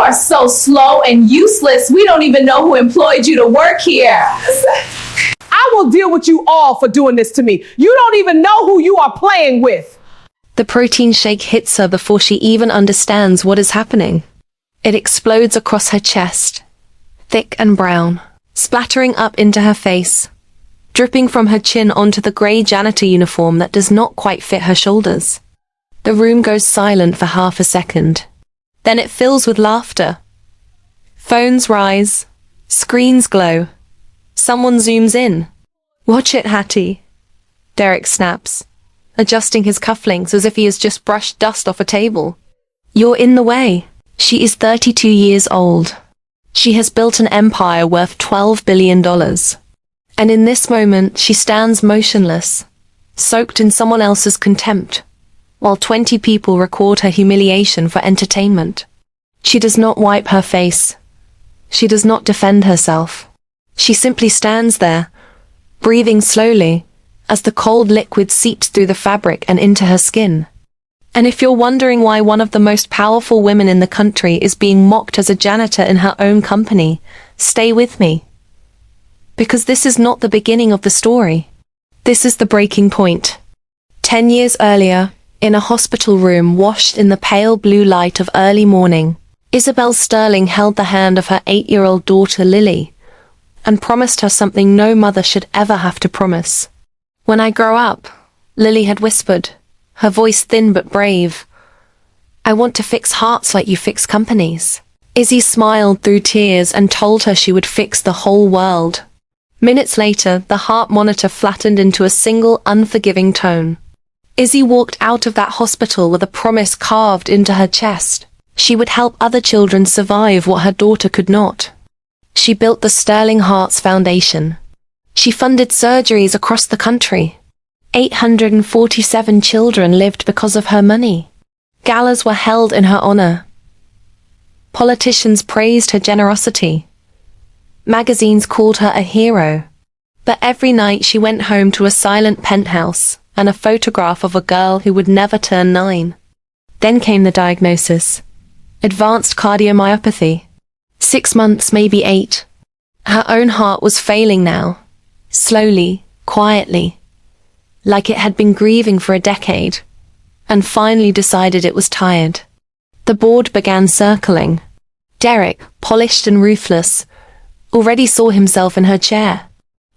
are so slow and useless. We don't even know who employed you to work here. I will deal with you all for doing this to me. You don't even know who you are playing with. The protein shake hits her before she even understands what is happening. It explodes across her chest, thick and brown, splattering up into her face, dripping from her chin onto the grey janitor uniform that does not quite fit her shoulders. The room goes silent for half a second. Then it fills with laughter. Phones rise, screens glow. Someone zooms in. "Watch it, Hattie," Derek snaps, adjusting his cufflinks as if he has just brushed dust off a table. "You're in the way." She is 32 years old. She has built an empire worth $12 billion. And in this moment, she stands motionless, soaked in someone else's contempt, while 20 people record her humiliation for entertainment. She does not wipe her face. She does not defend herself. She simply stands there, breathing slowly, as the cold liquid seeps through the fabric and into her skin. And if you're wondering why one of the most powerful women in the country is being mocked as a janitor in her own company, stay with me. Because this is not the beginning of the story. This is the breaking point. 10 years earlier, in a hospital room washed in the pale blue light of early morning, Isabel Sterling held the hand of her 8-year-old daughter Lily, and promised her something no mother should ever have to promise. "When I grow up," Lily had whispered, her voice thin but brave, "I want to fix hearts like you fix companies." Izzy smiled through tears and told her she would fix the whole world. Minutes later, the heart monitor flattened into a single unforgiving tone. Izzy walked out of that hospital with a promise carved into her chest. She would help other children survive what her daughter could not. She built the Sterling Hearts Foundation. She funded surgeries across the country. 847 children lived because of her money. Galas were held in her honor. Politicians praised her generosity. Magazines called her a hero. But every night she went home to a silent penthouse and a photograph of a girl who would never turn 9. Then came the diagnosis: advanced cardiomyopathy. 6 months, maybe 8. Her own heart was failing now, slowly, quietly, like it had been grieving for a decade, and finally decided it was tired. The board began circling. Derek, polished and ruthless, already saw himself in her chair.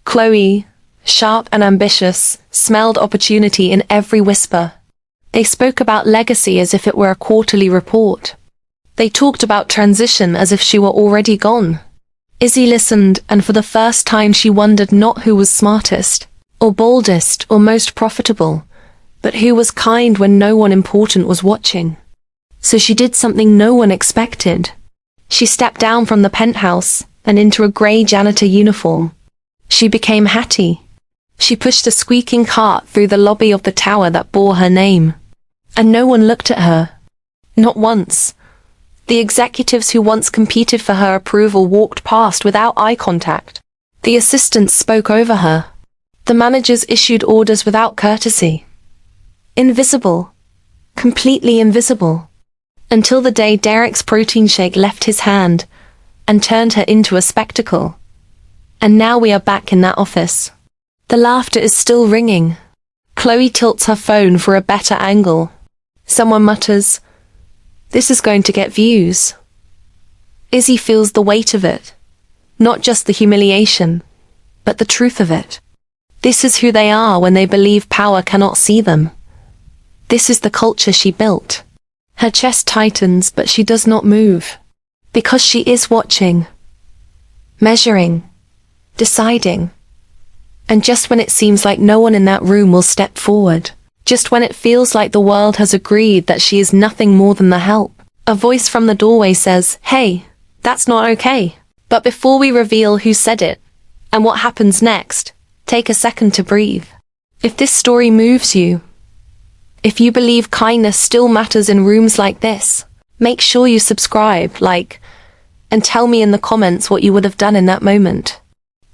Chloe, sharp and ambitious, smelled opportunity in every whisper. They spoke about legacy as if it were a quarterly report. They talked about transition as if she were already gone. Izzy listened, and for the first time she wondered not who was smartest, or boldest, or most profitable, but who was kind when no one important was watching. So she did something no one expected. She stepped down from the penthouse and into a grey janitor uniform. She became Hattie. She pushed a squeaking cart through the lobby of the tower that bore her name. And no one looked at her. Not once. The executives who once competed for her approval walked past without eye contact. The assistants spoke over her. The managers issued orders without courtesy. Invisible. Completely invisible. Until the day Derek's protein shake left his hand and turned her into a spectacle. And now we are back in that office. The laughter is still ringing. Chloe tilts her phone for a better angle. Someone mutters, "This is going to get views." Izzy feels the weight of it. Not just the humiliation, but the truth of it. This is who they are when they believe power cannot see them. This is the culture she built. Her chest tightens, but she does not move. Because she is watching. Measuring. Deciding. And just when it seems like no one in that room will step forward, just when it feels like the world has agreed that she is nothing more than the help, a voice from the doorway says, "Hey, that's not okay." But before we reveal who said it, and what happens next, take a second to breathe. If this story moves you, if you believe kindness still matters in rooms like this, make sure you subscribe, like, and tell me in the comments what you would have done in that moment.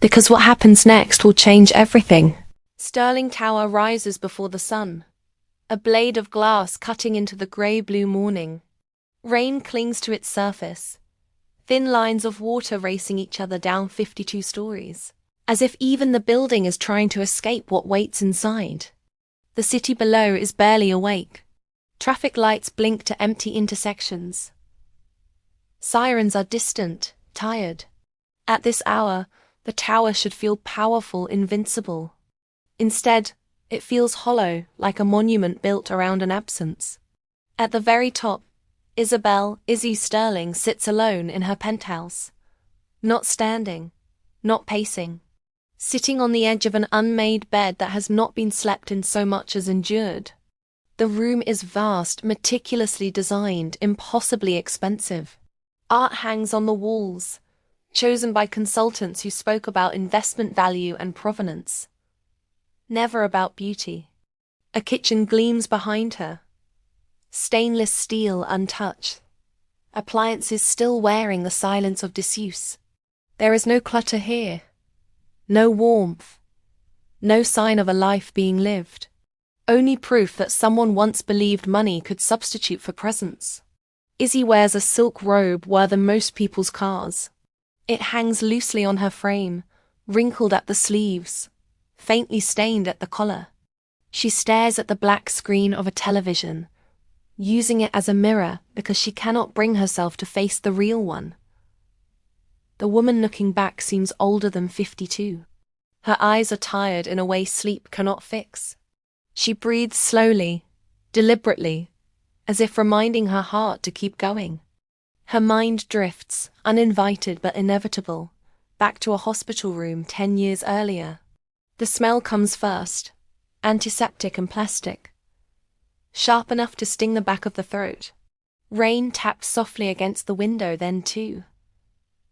Because what happens next will change everything. Sterling Tower rises before the sun, a blade of glass cutting into the grey-blue morning. Rain clings to its surface, thin lines of water racing each other down 52 stories, as if even the building is trying to escape what waits inside. The city below is barely awake. Traffic lights blink to empty intersections. Sirens are distant, tired. At this hour, the tower should feel powerful, invincible. Instead, it feels hollow, like a monument built around an absence. At the very top, Izzy Sterling sits alone in her penthouse. Not standing, not pacing. Sitting on the edge of an unmade bed that has not been slept in so much as endured. The room is vast, meticulously designed, impossibly expensive. Art hangs on the walls, chosen by consultants who spoke about investment value and provenance. Never about beauty. A kitchen gleams behind her. Stainless steel untouched. Appliances still wearing the silence of disuse. There is no clutter here. No warmth. No sign of a life being lived. Only proof that someone once believed money could substitute for presence. Izzy wears a silk robe worth than most people's cars. It hangs loosely on her frame, wrinkled at the sleeves, faintly stained at the collar. She stares at the black screen of a television, using it as a mirror because she cannot bring herself to face the real one. The woman looking back seems older than 52. Her eyes are tired in a way sleep cannot fix. She breathes slowly, deliberately, as if reminding her heart to keep going. Her mind drifts, uninvited but inevitable, back to a hospital room 10 years earlier. The smell comes first, antiseptic and plastic. Sharp enough to sting the back of the throat. Rain tapped softly against the window then too.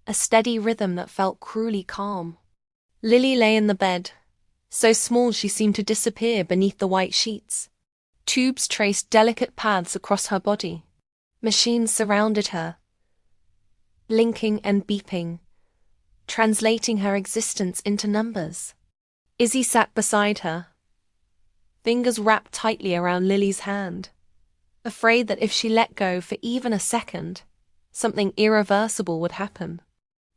A steady rhythm that felt cruelly calm. Lily lay in the bed, so small she seemed to disappear beneath the white sheets. Tubes traced delicate paths across her body. Machines surrounded her, blinking and beeping, translating her existence into numbers. Izzy sat beside her, fingers wrapped tightly around Lily's hand, afraid that if she let go for even a second, something irreversible would happen.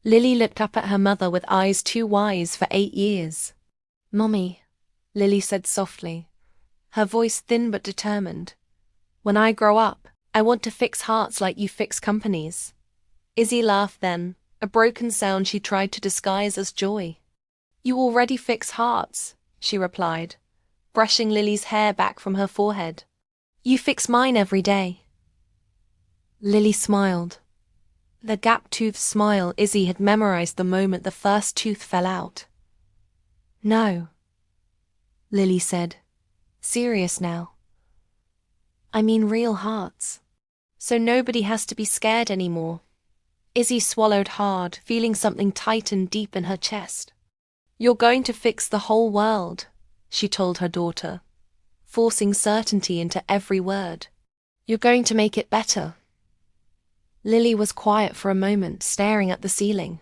Lily looked up at her mother with eyes too wise for 8 years. "Mommy," Lily said softly, her voice thin but determined. "When I grow up, I want to fix hearts like you fix companies." Izzy laughed then, a broken sound she tried to disguise as joy. "You already fix hearts," she replied, brushing Lily's hair back from her forehead. "You fix mine every day." Lily smiled. The gap-toothed smile Izzy had memorized the moment the first tooth fell out. "No," Lily said, serious now. "I mean real hearts. So nobody has to be scared anymore." Izzy swallowed hard, feeling something tighten deep in her chest. "You're going to fix the whole world," she told her daughter, forcing certainty into every word. "You're going to make it better." Lily was quiet for a moment, staring at the ceiling.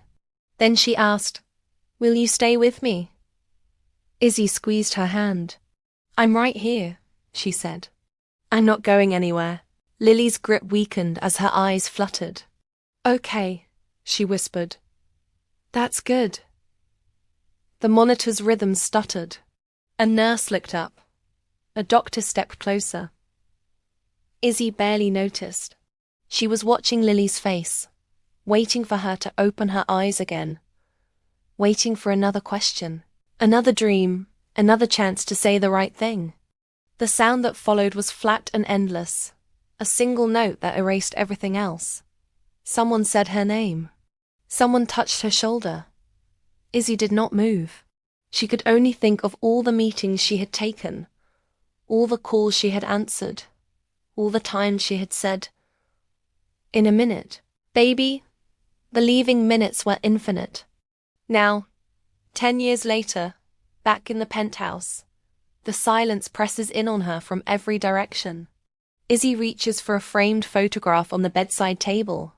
Then she asked, "Will you stay with me?" Izzy squeezed her hand. "I'm right here," she said. "I'm not going anywhere." Lily's grip weakened as her eyes fluttered. "Okay," she whispered. "That's good." The monitor's rhythm stuttered. A nurse looked up. A doctor stepped closer. Izzy barely noticed. She was watching Lily's face, waiting for her to open her eyes again, waiting for another question, another dream, another chance to say the right thing. The sound that followed was flat and endless, a single note that erased everything else. Someone said her name. Someone touched her shoulder. Izzy did not move. She could only think of all the meetings she had taken, all the calls she had answered, all the times she had said, "In a minute, baby." The leaving minutes were infinite. Now, 10 years later, back in the penthouse, the silence presses in on her from every direction. Izzy reaches for a framed photograph on the bedside table.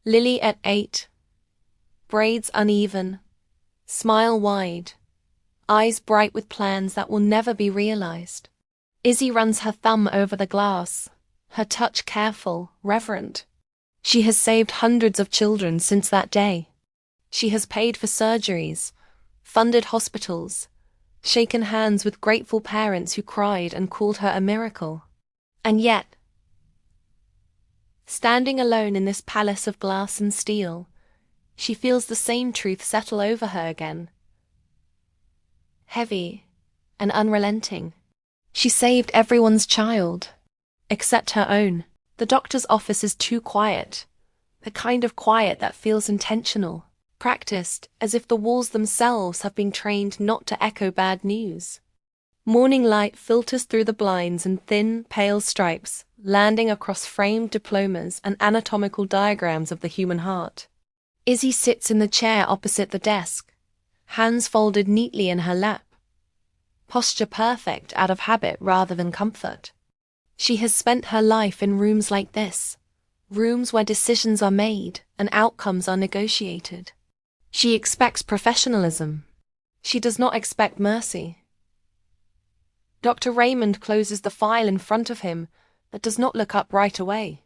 Lily at 8. Braids uneven, smile wide, eyes bright with plans that will never be realized. Izzy runs her thumb over the glass, her touch careful, reverent. She has saved hundreds of children since that day. She has paid for surgeries, funded hospitals, shaken hands with grateful parents who cried and called her a miracle. And yet, standing alone in this palace of glass and steel, she feels the same truth settle over her again. Heavy and unrelenting. She saved everyone's child, except her own. The doctor's office is too quiet, the kind of quiet that feels intentional, practiced as if the walls themselves have been trained not to echo bad news. Morning light filters through the blinds in thin, pale stripes, landing across framed diplomas and anatomical diagrams of the human heart. Izzy sits in the chair opposite the desk, hands folded neatly in her lap. Posture perfect out of habit rather than comfort. She has spent her life in rooms like this, rooms where decisions are made and outcomes are negotiated. She expects professionalism. She does not expect mercy. Dr. Raymond closes the file in front of him, but does not look up right away.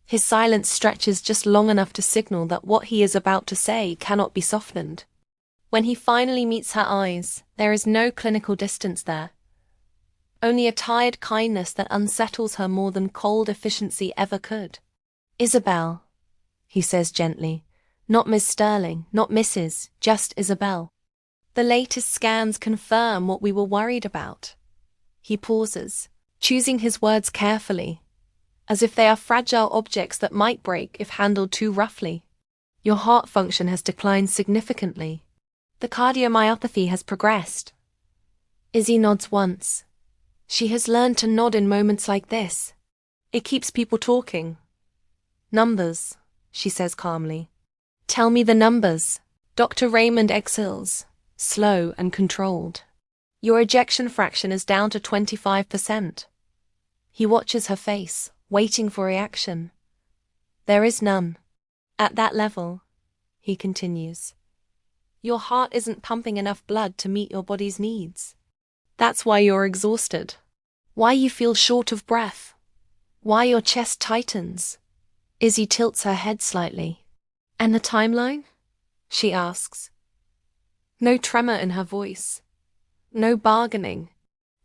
His silence stretches just long enough to signal that what he is about to say cannot be softened. When he finally meets her eyes, there is no clinical distance there. Only a tired kindness that unsettles her more than cold efficiency ever could. "Isabel," he says gently. "Not Miss Sterling, not Mrs., just Isabel. The latest scans confirm what we were worried about." He pauses, choosing his words carefully, as if they are fragile objects that might break if handled too roughly. "Your heart function has declined significantly. The cardiomyopathy has progressed." Izzy nods once. She has learned to nod in moments like this. It keeps people talking. "Numbers," she says calmly. "Tell me the numbers." Dr. Raymond exhales, slow and controlled. "Your ejection fraction is down to 25%. He watches her face, waiting for reaction. There is none. "At that level," he continues, "your heart isn't pumping enough blood to meet your body's needs. That's why you're exhausted. Why you feel short of breath. Why your chest tightens." Izzy tilts her head slightly. "And the timeline?" she asks. No tremor in her voice. No bargaining.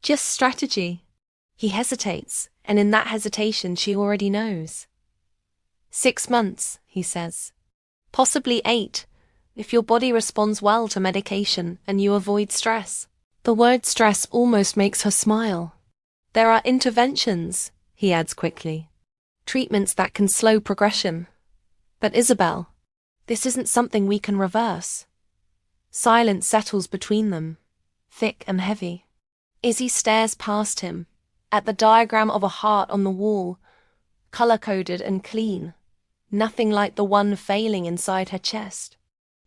Just strategy. He hesitates, and in that hesitation she already knows. 6 months, he says. Possibly 8, if your body responds well to medication and you avoid stress. The word stress almost makes her smile. "There are interventions," he adds quickly. "Treatments that can slow progression. But Isabel, this isn't something we can reverse." Silence settles between them, thick and heavy. Izzy stares past him, at the diagram of a heart on the wall, color-coded and clean, nothing like the one failing inside her chest.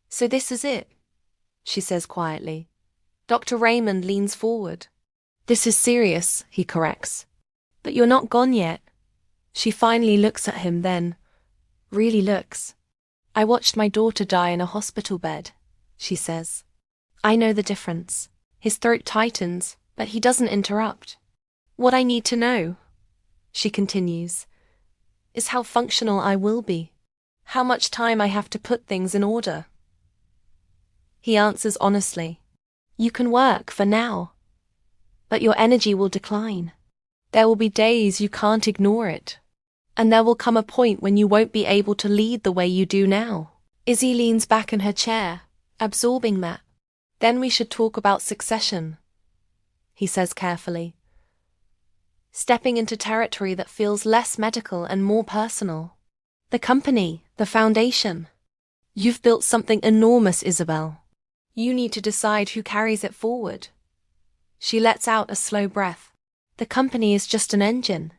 "So this is it," she says quietly. Dr. Raymond leans forward. "This is serious," he corrects. "But you're not gone yet." She finally looks at him then, really looks. "I watched my daughter die in a hospital bed," she says. "I know the difference." His throat tightens, but he doesn't interrupt. "What I need to know," she continues, "is how functional I will be. How much time I have to put things in order." He answers honestly. "You can work for now, but your energy will decline. There will be days you can't ignore it. And there will come a point when you won't be able to lead the way you do now." Izzy leans back in her chair, absorbing that. "Then we should talk about succession," he says carefully, stepping into territory that feels less medical and more personal. "The company, the foundation. You've built something enormous, Isabel. You need to decide who carries it forward." She lets out a slow breath. "The company is just an engine,"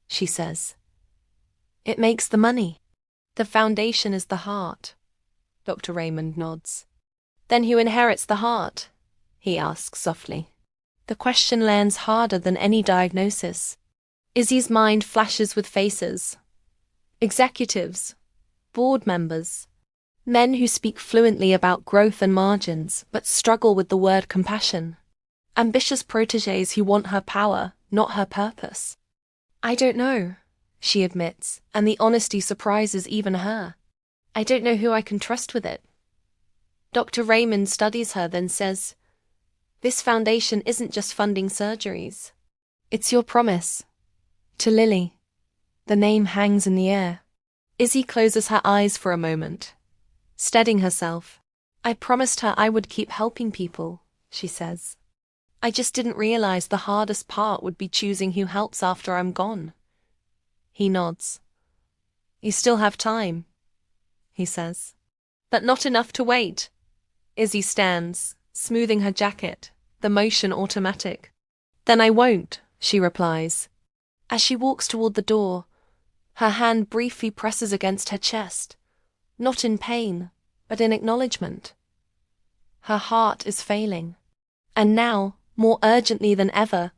she says. "It makes the money. The foundation is the heart." Dr. Raymond nods. "Then who inherits the heart?" he asks softly. The question lands harder than any diagnosis. Izzy's mind flashes with faces. Executives, board members, men who speak fluently about growth and margins, but struggle with the word compassion. Ambitious protégés who want her power, not her purpose. "I don't know," she admits, and the honesty surprises even her. I don't know who I can trust with it. Dr. Raymond studies her, then says, this foundation isn't just funding surgeries. It's your promise. To Lily. The name hangs in the air. Izzy closes her eyes for a moment, steadying herself. I promised her I would keep helping people, she says. I just didn't realize the hardest part would be choosing who helps after I'm gone. He nods. You still have time, he says. But not enough to wait. Izzy stands, smoothing her jacket, the motion automatic. Then I won't, she replies. As she walks toward the door, her hand briefly presses against her chest, not in pain, but in acknowledgement. Her heart is failing, and now, more urgently than ever,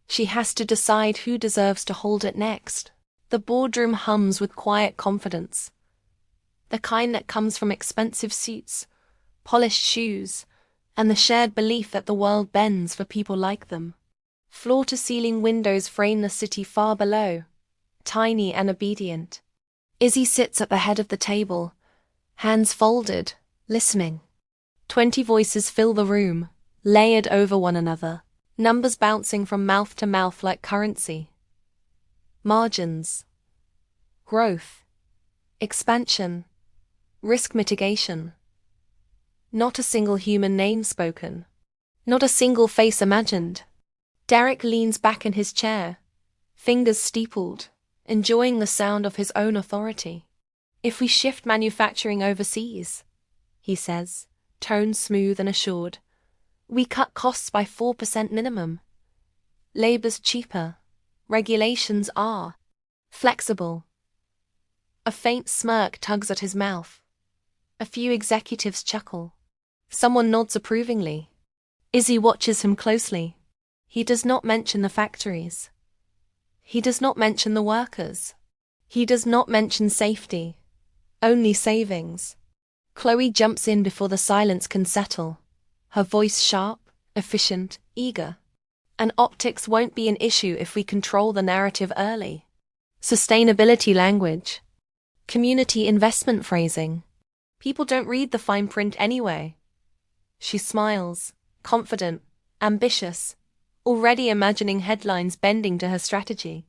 she has to decide who deserves to hold it next. The boardroom hums with quiet confidence, the kind that comes from expensive suits, polished shoes, and the shared belief that the world bends for people like them. Floor-to-ceiling windows frame the city far below, tiny and obedient. Izzy sits at the head of the table, hands folded, listening. 20 voices fill the room, layered over one another, numbers bouncing from mouth to mouth like currency. Margins, growth, expansion, risk mitigation. Not a single human name spoken, not a single face imagined. Derek leans back in his chair, fingers steepled, enjoying the sound of his own authority. If we shift manufacturing overseas, he says, tone smooth and assured, we cut costs by 4% minimum. Labor's cheaper, regulations are flexible. A faint smirk tugs at his mouth. A few executives chuckle. Someone nods approvingly. Izzy watches him closely. He does not mention the factories. He does not mention the workers. He does not mention safety. Only savings. Chloe jumps in before the silence can settle. Her voice sharp, efficient, eager. And optics won't be an issue if we control the narrative early. Sustainability language. Community investment phrasing. People don't read the fine print anyway. She smiles, confident, ambitious, already imagining headlines bending to her strategy.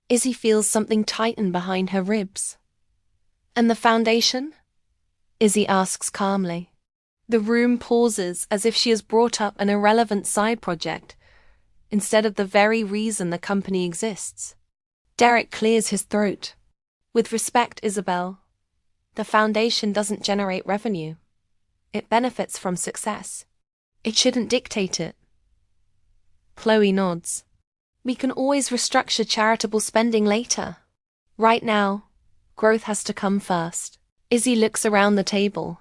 Izzy feels something tighten behind her ribs. And the foundation? Izzy asks calmly. The room pauses as if she has brought up an irrelevant side project, instead of the very reason the company exists. Derek clears his throat. With respect, Isabel, the foundation doesn't generate revenue. It benefits from success. It shouldn't dictate it. Chloe nods. We can always restructure charitable spending later. Right now, growth has to come first. Izzy looks around the table.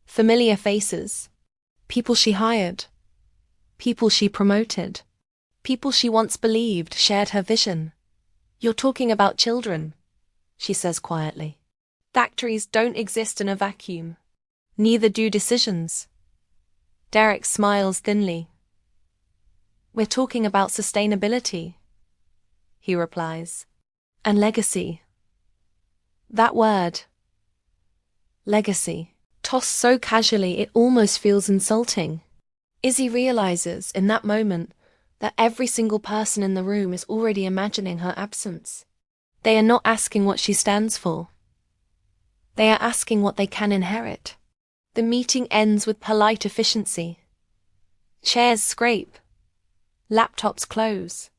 Familiar faces. People she hired. People she promoted. People she once believed shared her vision. You're talking about children, she says quietly. Factories don't exist in a vacuum. Neither do decisions. Derek smiles thinly. We're talking about sustainability, he replies. And legacy. That word. Legacy. Tossed so casually it almost feels insulting. Izzy realizes in that moment that every single person in the room is already imagining her absence. They are not asking what she stands for. They are asking what they can inherit. The meeting ends with polite efficiency. Chairs scrape. Laptops close.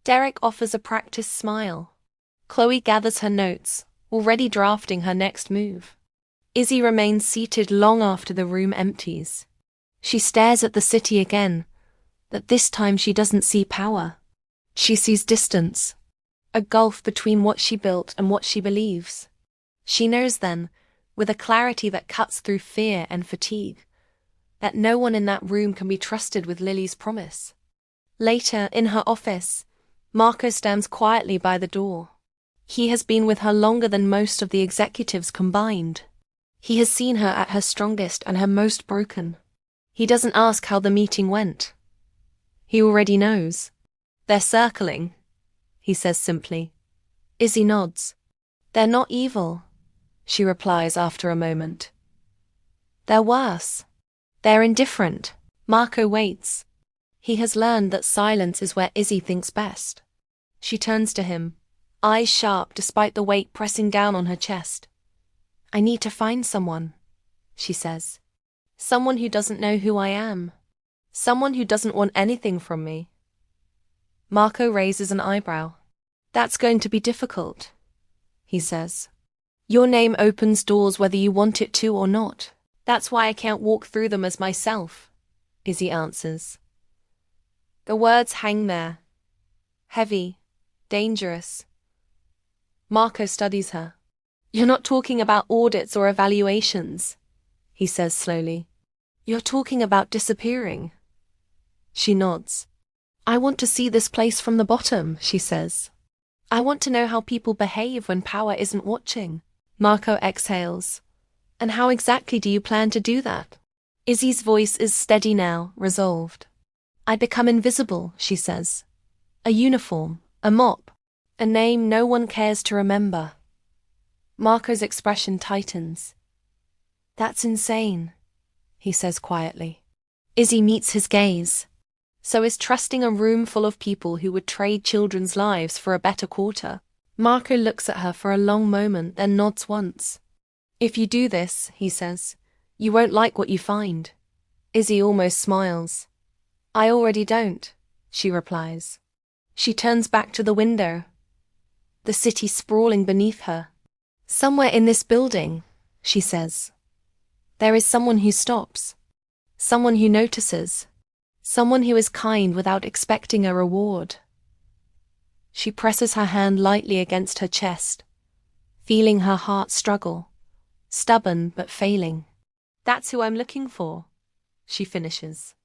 Derek offers a practiced smile. Chloe gathers her notes, already drafting her next move. Izzy remains seated long after the room empties. She stares at the city again, but this time she doesn't see power. She sees distance, a gulf between what she built and what she believes. She knows then, with a clarity that cuts through fear and fatigue, that no one in that room can be trusted with Lily's promise. Later, in her office, Marco stands quietly by the door. He has been with her longer than most of the executives combined. He has seen her at her strongest and her most broken. He doesn't ask how the meeting went. He already knows. They're circling, he says simply. Izzy nods. They're not evil, she replies after a moment. They're worse. They're indifferent. Marco waits. He has learned that silence is where Izzy thinks best. She turns to him, eyes sharp despite the weight pressing down on her chest. I need to find someone, she says. Someone who doesn't know who I am. Someone who doesn't want anything from me. Marco raises an eyebrow. That's going to be difficult, he says. Your name opens doors whether you want it to or not. That's why I can't walk through them as myself, Izzy answers. The words hang there. Heavy, dangerous. Marco studies her. You're not talking about audits or evaluations, he says slowly. You're talking about disappearing. She nods. I want to see this place from the bottom, she says. I want to know how people behave when power isn't watching. Marco exhales. And how exactly do you plan to do that? Izzy's voice is steady now, resolved. I become invisible, she says. A uniform, a mop, a name no one cares to remember. Marco's expression tightens. That's insane, he says quietly. Izzy meets his gaze. So is trusting a room full of people who would trade children's lives for a better quarter. Marco looks at her for a long moment, then nods once. If you do this, he says, you won't like what you find. Izzy almost smiles. I already don't, she replies. She turns back to the window. The city sprawling beneath her. Somewhere in this building, she says, there is someone who stops. Someone who notices. Someone who is kind without expecting a reward. She presses her hand lightly against her chest, feeling her heart struggle, stubborn but failing. That's who I'm looking for, she finishes.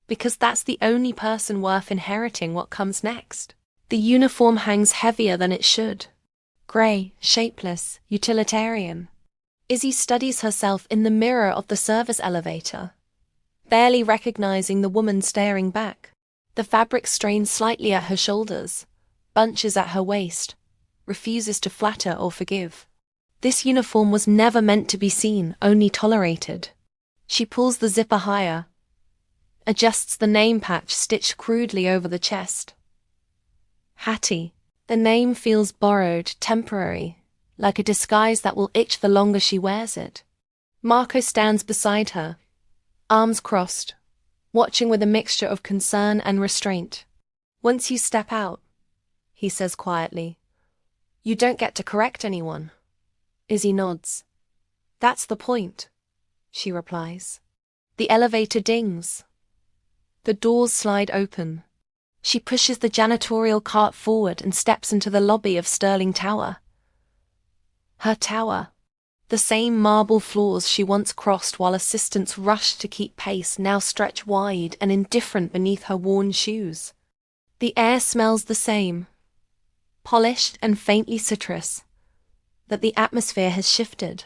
Because that's the only person worth inheriting what comes next. The uniform hangs heavier than it should. Grey, shapeless, utilitarian. Izzy studies herself in the mirror of the service elevator, barely recognizing the woman staring back. The fabric strains slightly at her shoulders, bunches at her waist, refuses to flatter or forgive. This uniform was never meant to be seen, only tolerated. She pulls the zipper higher, adjusts the name patch stitched crudely over the chest. Hattie. The name feels borrowed, temporary, like a disguise that will itch the longer she wears it. Marco stands beside her, arms crossed, watching with a mixture of concern and restraint. Once you step out, he says quietly, you don't get to correct anyone. Izzy nods. That's the point, she replies. The elevator dings. The doors slide open. She pushes the janitorial cart forward and steps into the lobby of Sterling Tower. Her tower. The same marble floors she once crossed while assistants rushed to keep pace now stretch wide and indifferent beneath her worn shoes. The air smells the same, polished and faintly citrus, but the atmosphere has shifted.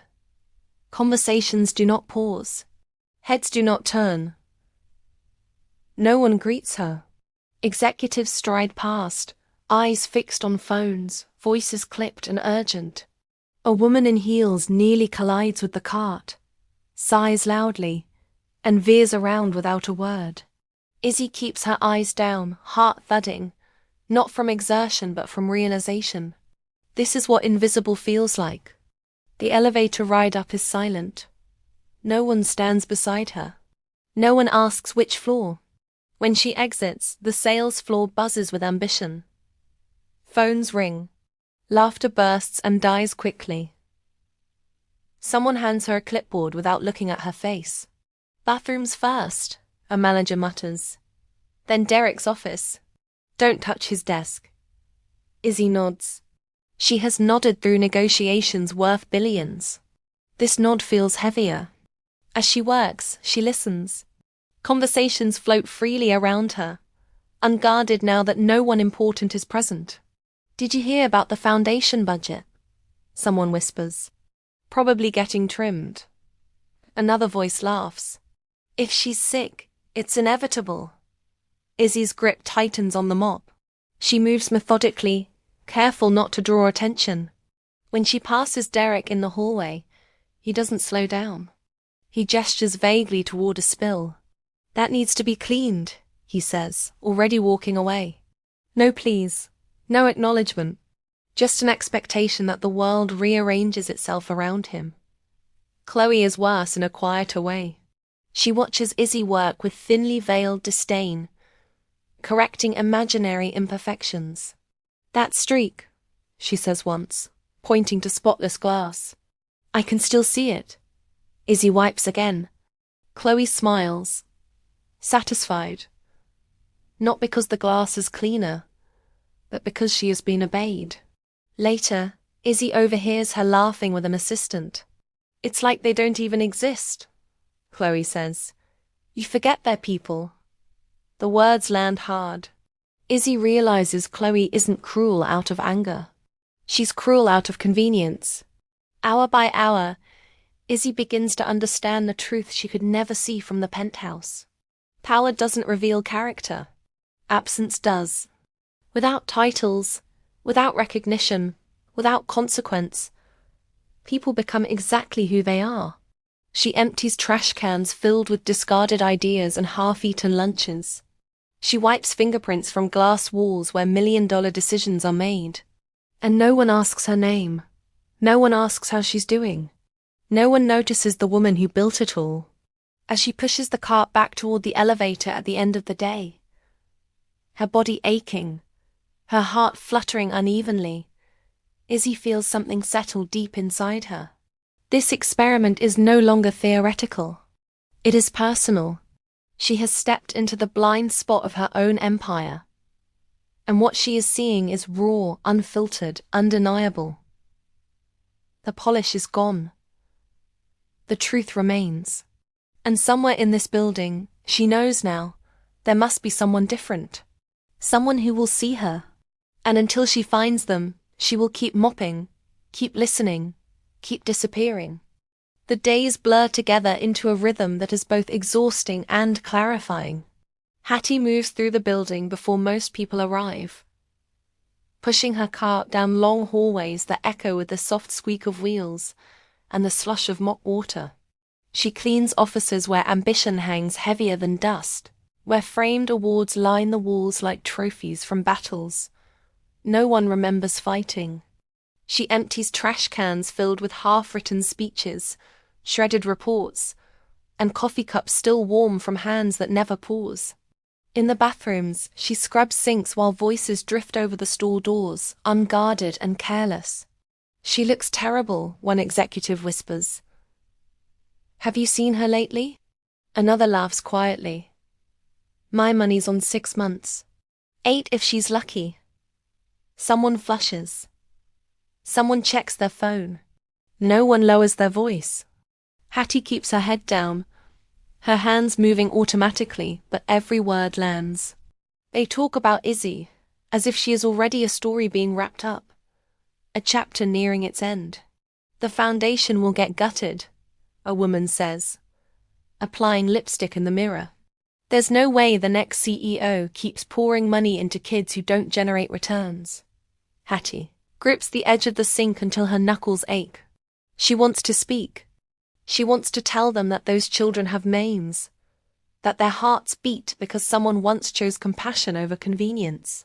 Conversations do not pause. Heads do not turn. No one greets her. Executives stride past, eyes fixed on phones, voices clipped and urgent. A woman in heels nearly collides with the cart, sighs loudly, and veers around without a word. Izzy keeps her eyes down, heart thudding, not from exertion but from realization. This is what invisible feels like. The elevator ride up is silent. No one stands beside her. No one asks which floor. When she exits, the sales floor buzzes with ambition. Phones ring. Laughter bursts and dies quickly. Someone hands her a clipboard without looking at her face. Bathrooms first, a manager mutters. Then Derek's office. Don't touch his desk. Izzy nods. She has nodded through negotiations worth billions. This nod feels heavier. As she works, she listens. Conversations float freely around her, unguarded now that no one important is present. Did you hear about the foundation budget? Someone whispers. Probably getting trimmed. Another voice laughs. If she's sick, it's inevitable. Izzy's grip tightens on the mop. She moves methodically, careful not to draw attention. When she passes Derek in the hallway, he doesn't slow down. He gestures vaguely toward a spill. "That needs to be cleaned," he says, already walking away. No please, no acknowledgement, just an expectation that the world rearranges itself around him. Chloe is worse in a quieter way. She watches Izzy work with thinly veiled disdain, correcting imaginary imperfections. "That streak," she says once, pointing to spotless glass. "I can still see it." Izzy wipes again. Chloe smiles, satisfied. Not because the glass is cleaner, but because she has been obeyed. Later, Izzy overhears her laughing with an assistant. "It's like they don't even exist," Chloe says. "You forget they're people." The words land hard. Izzy realizes Chloe isn't cruel out of anger. She's cruel out of convenience. Hour by hour, Izzy begins to understand the truth she could never see from the penthouse. Power doesn't reveal character. Absence does. Without titles, without recognition, without consequence, people become exactly who they are. She empties trash cans filled with discarded ideas and half-eaten lunches. She wipes fingerprints from glass walls where million-dollar decisions are made. And no one asks her name. No one asks how she's doing. No one notices the woman who built it all. As she pushes the cart back toward the elevator at the end of the day, her body aching, her heart fluttering unevenly, Izzy feels something settle deep inside her. This experiment is no longer theoretical. It is personal. She has stepped into the blind spot of her own empire. And what she is seeing is raw, unfiltered, undeniable. The polish is gone. The truth remains. And somewhere in this building, she knows now, there must be someone different. Someone who will see her. And until she finds them, she will keep mopping, keep listening, keep disappearing. The days blur together into a rhythm that is both exhausting and clarifying. Hattie moves through the building before most people arrive, pushing her cart down long hallways that echo with the soft squeak of wheels and the slush of mock water. She cleans offices where ambition hangs heavier than dust, where framed awards line the walls like trophies from battles no one remembers fighting. She empties trash cans filled with half-written speeches, shredded reports, and coffee cups still warm from hands that never pause. In the bathrooms, she scrubs sinks while voices drift over the store doors, unguarded and careless. She looks terrible, one executive whispers. "Have you seen her lately?" Another laughs quietly. "My money's on 6 months. 8 if she's lucky." Someone flushes. Someone checks their phone. No one lowers their voice. Hattie keeps her head down, her hands moving automatically, but every word lands. They talk about Izzy, as if she is already a story being wrapped up, a chapter nearing its end. "The foundation will get gutted," a woman says, applying lipstick in the mirror. "There's no way the next CEO keeps pouring money into kids who don't generate returns." Hattie grips the edge of the sink until her knuckles ache. She wants to speak. She wants to tell them that those children have names, that their hearts beat because someone once chose compassion over convenience.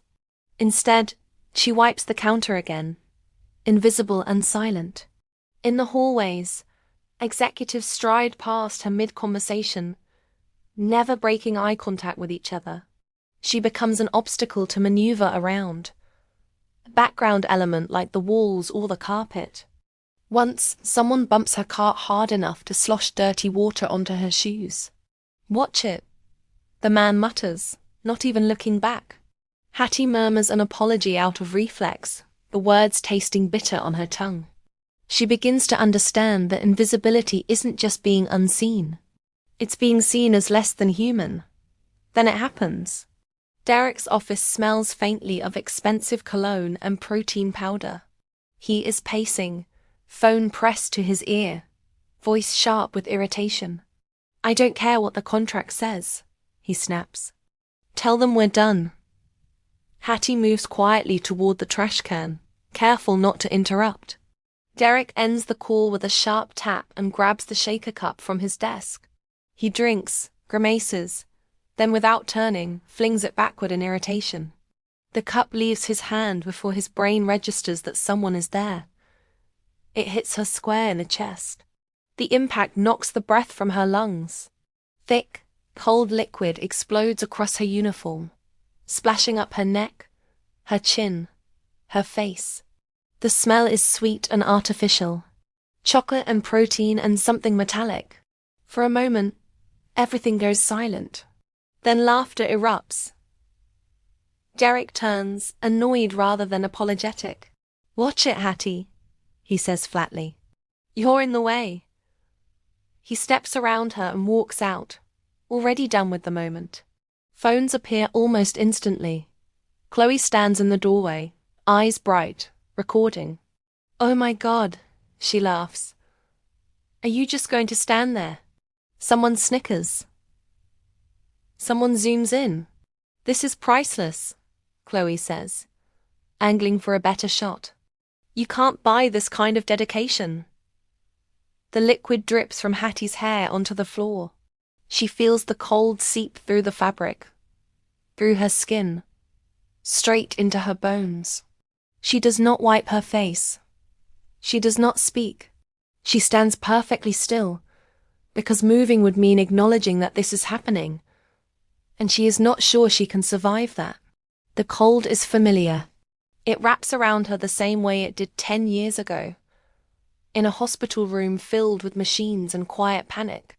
Instead, she wipes the counter again, invisible and silent. In the hallways, executives stride past her mid-conversation, never breaking eye contact with each other. She becomes an obstacle to maneuver around, a background element like the walls or the carpet. Once, someone bumps her cart hard enough to slosh dirty water onto her shoes. "Watch it," the man mutters, not even looking back. Hattie murmurs an apology out of reflex, the words tasting bitter on her tongue. She begins to understand that invisibility isn't just being unseen. It's being seen as less than human. Then it happens. Derek's office smells faintly of expensive cologne and protein powder. He is pacing, phone pressed to his ear, voice sharp with irritation. "I don't care what the contract says," he snaps. "Tell them we're done." Hattie moves quietly toward the trash can, careful not to interrupt. Derek ends the call with a sharp tap and grabs the shaker cup from his desk. He drinks, grimaces, then without turning, flings it backward in irritation. The cup leaves his hand before his brain registers that someone is there. It hits her square in the chest. The impact knocks the breath from her lungs. Thick, cold liquid explodes across her uniform, splashing up her neck, her chin, her face. The smell is sweet and artificial. Chocolate and protein and something metallic. For a moment, everything goes silent. Then laughter erupts. Derek turns, annoyed rather than apologetic. "Watch it, Hattie," he says flatly. "You're in the way." He steps around her and walks out, already done with the moment. Phones appear almost instantly. Chloe stands in the doorway, eyes bright, recording. "Oh my God," she laughs. "Are you just going to stand there?" Someone snickers. Someone zooms in. "This is priceless," Chloe says, angling for a better shot. "You can't buy this kind of dedication." The liquid drips from Hattie's hair onto the floor. She feels the cold seep through the fabric, through her skin, straight into her bones. She does not wipe her face. She does not speak. She stands perfectly still, because moving would mean acknowledging that this is happening, and she is not sure she can survive that. The cold is familiar. It wraps around her the same way it did 10 years ago, in a hospital room filled with machines and quiet panic.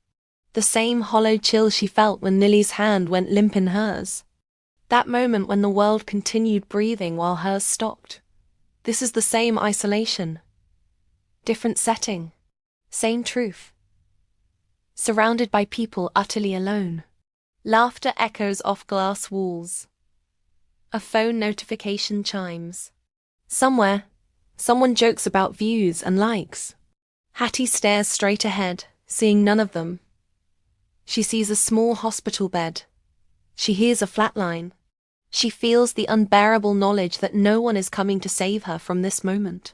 The same hollow chill she felt when Lily's hand went limp in hers. That moment when the world continued breathing while hers stopped. This is the same isolation. Different setting. Same truth. Surrounded by people utterly alone. Laughter echoes off glass walls. A phone notification chimes. Somewhere, someone jokes about views and likes. Hattie stares straight ahead, seeing none of them. She sees a small hospital bed. She hears a flatline. She feels the unbearable knowledge that no one is coming to save her from this moment.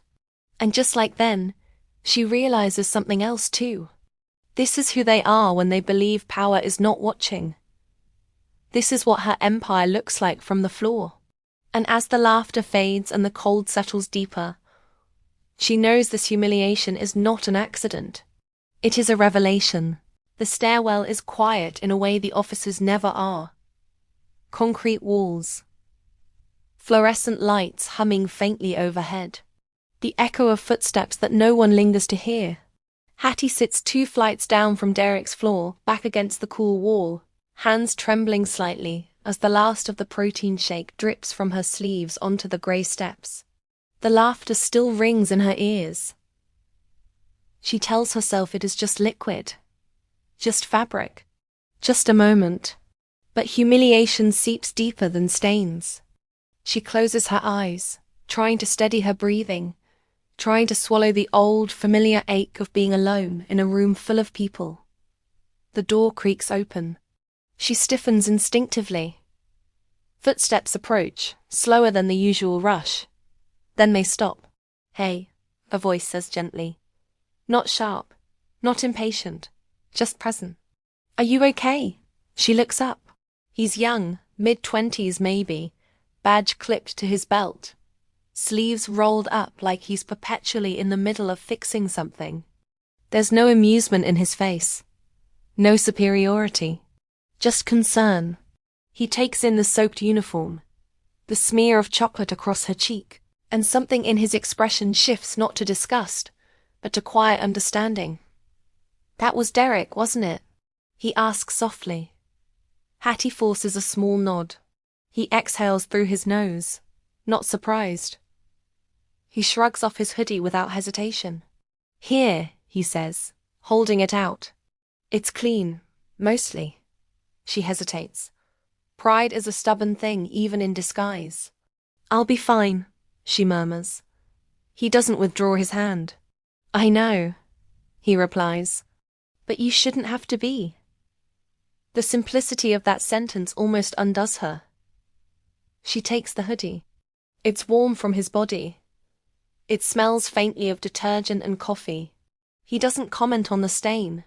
And just like then, she realizes something else too. This is who they are when they believe power is not watching. This is what her empire looks like from the floor. And as the laughter fades and the cold settles deeper, she knows this humiliation is not an accident. It is a revelation. The stairwell is quiet in a way the offices never are. Concrete walls. Fluorescent lights humming faintly overhead. The echo of footsteps that no one lingers to hear. Hattie sits 2 flights down from Derek's floor, back against the cool wall, hands trembling slightly as the last of the protein shake drips from her sleeves onto the grey steps. The laughter still rings in her ears. She tells herself it is just liquid. Just fabric. Just a moment. But humiliation seeps deeper than stains. She closes her eyes, trying to steady her breathing, trying to swallow the old, familiar ache of being alone in a room full of people. The door creaks open. She stiffens instinctively. Footsteps approach, slower than the usual rush. Then they stop. "Hey," a voice says gently. Not sharp, not impatient, just present. "Are you okay?" She looks up. He's young, mid-20s maybe, badge clipped to his belt. Sleeves rolled up like he's perpetually in the middle of fixing something. There's no amusement in his face. No superiority. Just concern. He takes in the soaked uniform, the smear of chocolate across her cheek, and something in his expression shifts not to disgust, but to quiet understanding. "That was Derek, wasn't it?" he asks softly. Hattie forces a small nod. He exhales through his nose, not surprised. He shrugs off his hoodie without hesitation. "Here," he says, holding it out. "It's clean, mostly." She hesitates. Pride is a stubborn thing, even in disguise. "I'll be fine," she murmurs. He doesn't withdraw his hand. "I know," he replies. "But you shouldn't have to be." The simplicity of that sentence almost undoes her. She takes the hoodie. It's warm from his body. It smells faintly of detergent and coffee. He doesn't comment on the stain,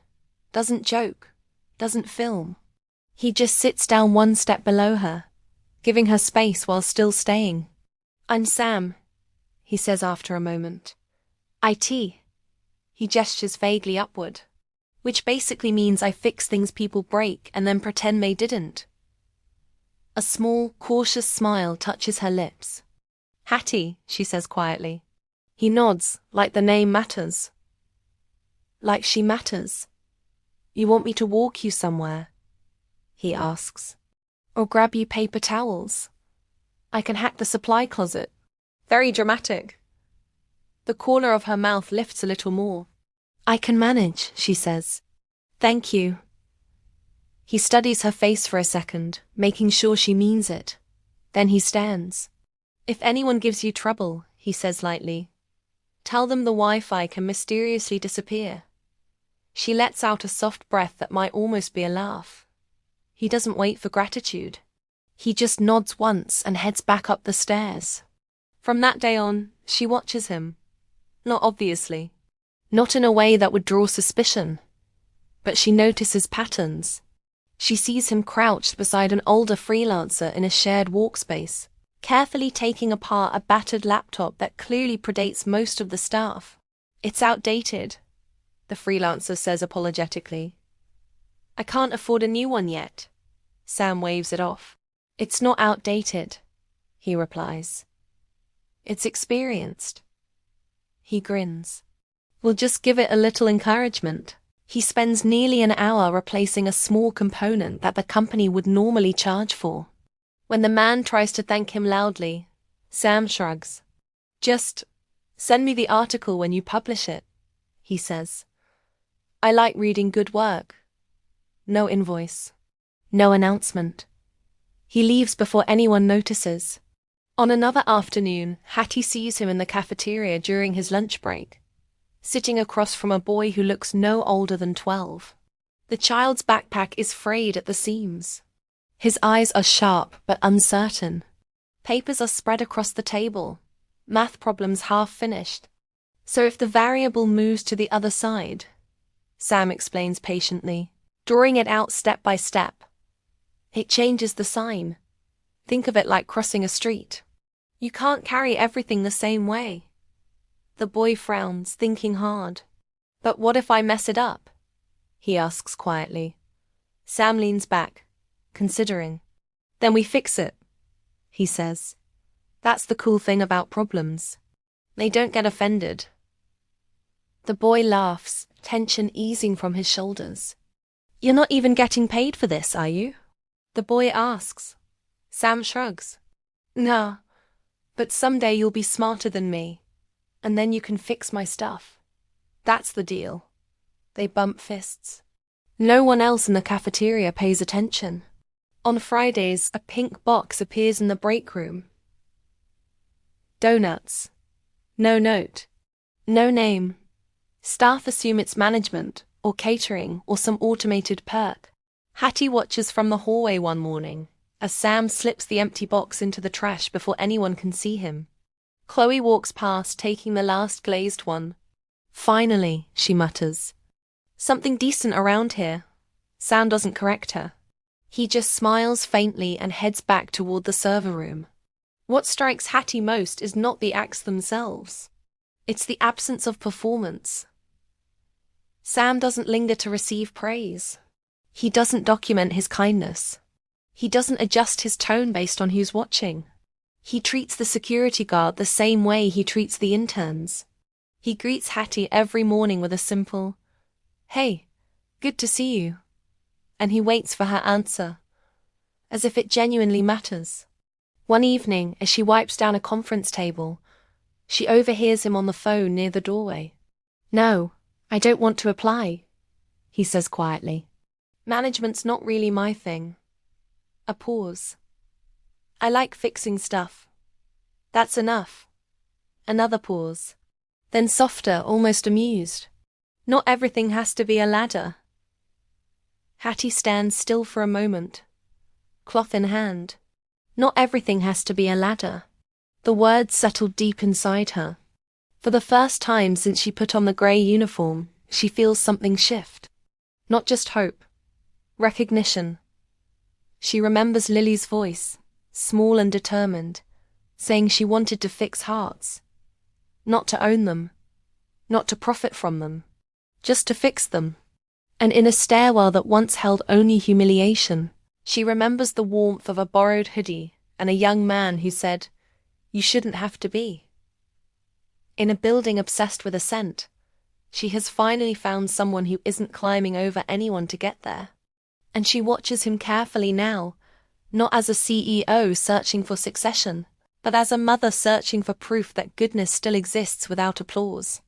doesn't joke, doesn't film. He just sits down one step below her, giving her space while still staying. "I'm Sam," he says after a moment. "IT." He gestures vaguely upward, which basically means I fix things people break and then pretend they didn't. A small, cautious smile touches her lips. "Hattie," she says quietly. He nods, like the name matters. Like she matters. "You want me to walk you somewhere?" he asks. "Or grab you paper towels? I can hack the supply closet." Very dramatic. The corner of her mouth lifts a little more. "I can manage," she says. "Thank you." He studies her face for a second, making sure she means it. Then he stands. "If anyone gives you trouble," he says lightly, "tell them the Wi-Fi can mysteriously disappear." She lets out a soft breath that might almost be a laugh. He doesn't wait for gratitude. He just nods once and heads back up the stairs. From that day on, she watches him. Not obviously. Not in a way that would draw suspicion. But she notices patterns. She sees him crouched beside an older freelancer in a shared workspace, carefully taking apart a battered laptop that clearly predates most of the staff. "It's outdated," the freelancer says apologetically. "I can't afford a new one yet." Sam waves it off. "It's not outdated," he replies. "It's experienced." He grins. "We'll just give it a little encouragement." He spends nearly an hour replacing a small component that the company would normally charge for. When the man tries to thank him loudly, Sam shrugs. "Just send me the article when you publish it," he says. "I like reading good work." No invoice. No announcement. He leaves before anyone notices. On another afternoon, Hattie sees him in the cafeteria during his lunch break, sitting across from a boy who looks no older than 12. The child's backpack is frayed at the seams. His eyes are sharp but uncertain. Papers are spread across the table, math problems half finished. "So if the variable moves to the other side," Sam explains patiently, drawing it out step by step, "it changes the sign. Think of it like crossing a street. You can't carry everything the same way." The boy frowns, thinking hard. "But what if I mess it up?" he asks quietly. Sam leans back, considering. "Then we fix it," he says. "That's the cool thing about problems. They don't get offended." The boy laughs, tension easing from his shoulders. "You're not even getting paid for this, are you?" the boy asks. Sam shrugs. "Nah, but someday you'll be smarter than me, and then you can fix my stuff. That's the deal." They bump fists. No one else in the cafeteria pays attention. On Fridays, a pink box appears in the break room. Donuts. No note. No name. Staff assume it's management, or catering, or some automated perk. Hattie watches from the hallway one morning, as Sam slips the empty box into the trash before anyone can see him. Chloe walks past, taking the last glazed one. "Finally," she mutters. "Something decent around here." Sam doesn't correct her. He just smiles faintly and heads back toward the server room. What strikes Hattie most is not the acts themselves. It's the absence of performance. Sam doesn't linger to receive praise. He doesn't document his kindness. He doesn't adjust his tone based on who's watching. He treats the security guard the same way he treats the interns. He greets Hattie every morning with a simple, "Hey, good to see you." And he waits for her answer, as if it genuinely matters. One evening, as she wipes down a conference table, she overhears him on the phone near the doorway. "No, I don't want to apply," he says quietly. "Management's not really my thing." A pause. "I like fixing stuff." "That's enough." Another pause. Then softer, almost amused. "Not everything has to be a ladder." Hattie stands still for a moment, cloth in hand. Not everything has to be a ladder. The words settled deep inside her. For the first time since she put on the grey uniform, she feels something shift. Not just hope. Recognition. She remembers Lily's voice, small and determined, saying she wanted to fix hearts. Not to own them. Not to profit from them. Just to fix them. And in a stairwell that once held only humiliation, she remembers the warmth of a borrowed hoodie and a young man who said, "You shouldn't have to be." In a building obsessed with ascent, she has finally found someone who isn't climbing over anyone to get there. And she watches him carefully now, not as a CEO searching for succession, but as a mother searching for proof that goodness still exists without applause.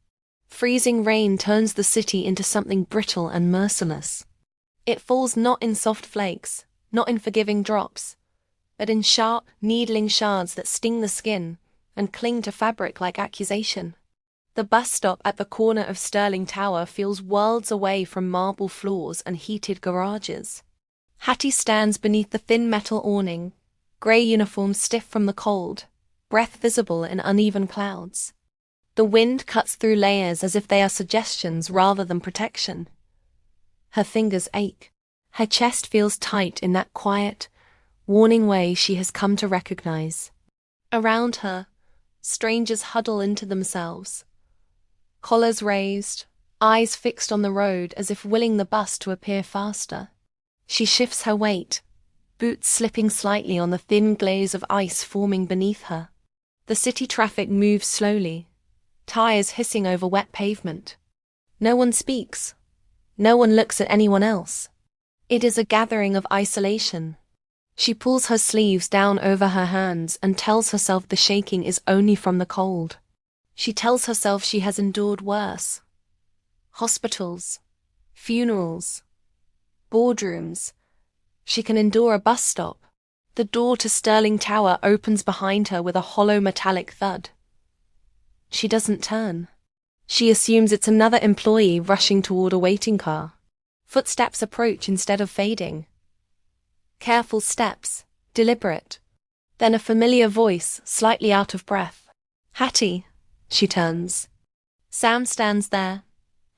Freezing rain turns the city into something brittle and merciless. It falls not in soft flakes, not in forgiving drops, but in sharp, needling shards that sting the skin and cling to fabric like accusation. The bus stop at the corner of Sterling Tower feels worlds away from marble floors and heated garages. Hattie stands beneath the thin metal awning, grey uniform stiff from the cold, breath visible in uneven clouds. The wind cuts through layers as if they are suggestions rather than protection. Her fingers ache. Her chest feels tight in that quiet, warning way she has come to recognize. Around her, strangers huddle into themselves. Collars raised, eyes fixed on the road as if willing the bus to appear faster. She shifts her weight, boots slipping slightly on the thin glaze of ice forming beneath her. The city traffic moves slowly, tires hissing over wet pavement. No one speaks. No one looks at anyone else. It is a gathering of isolation. She pulls her sleeves down over her hands and tells herself the shaking is only from the cold. She tells herself she has endured worse. Hospitals, funerals, boardrooms. She can endure a bus stop. The door to Sterling Tower opens behind her with a hollow metallic thud. She doesn't turn. She assumes it's another employee rushing toward a waiting car. Footsteps approach instead of fading. Careful steps, deliberate. Then a familiar voice, slightly out of breath. "Hattie," she turns. Sam stands there,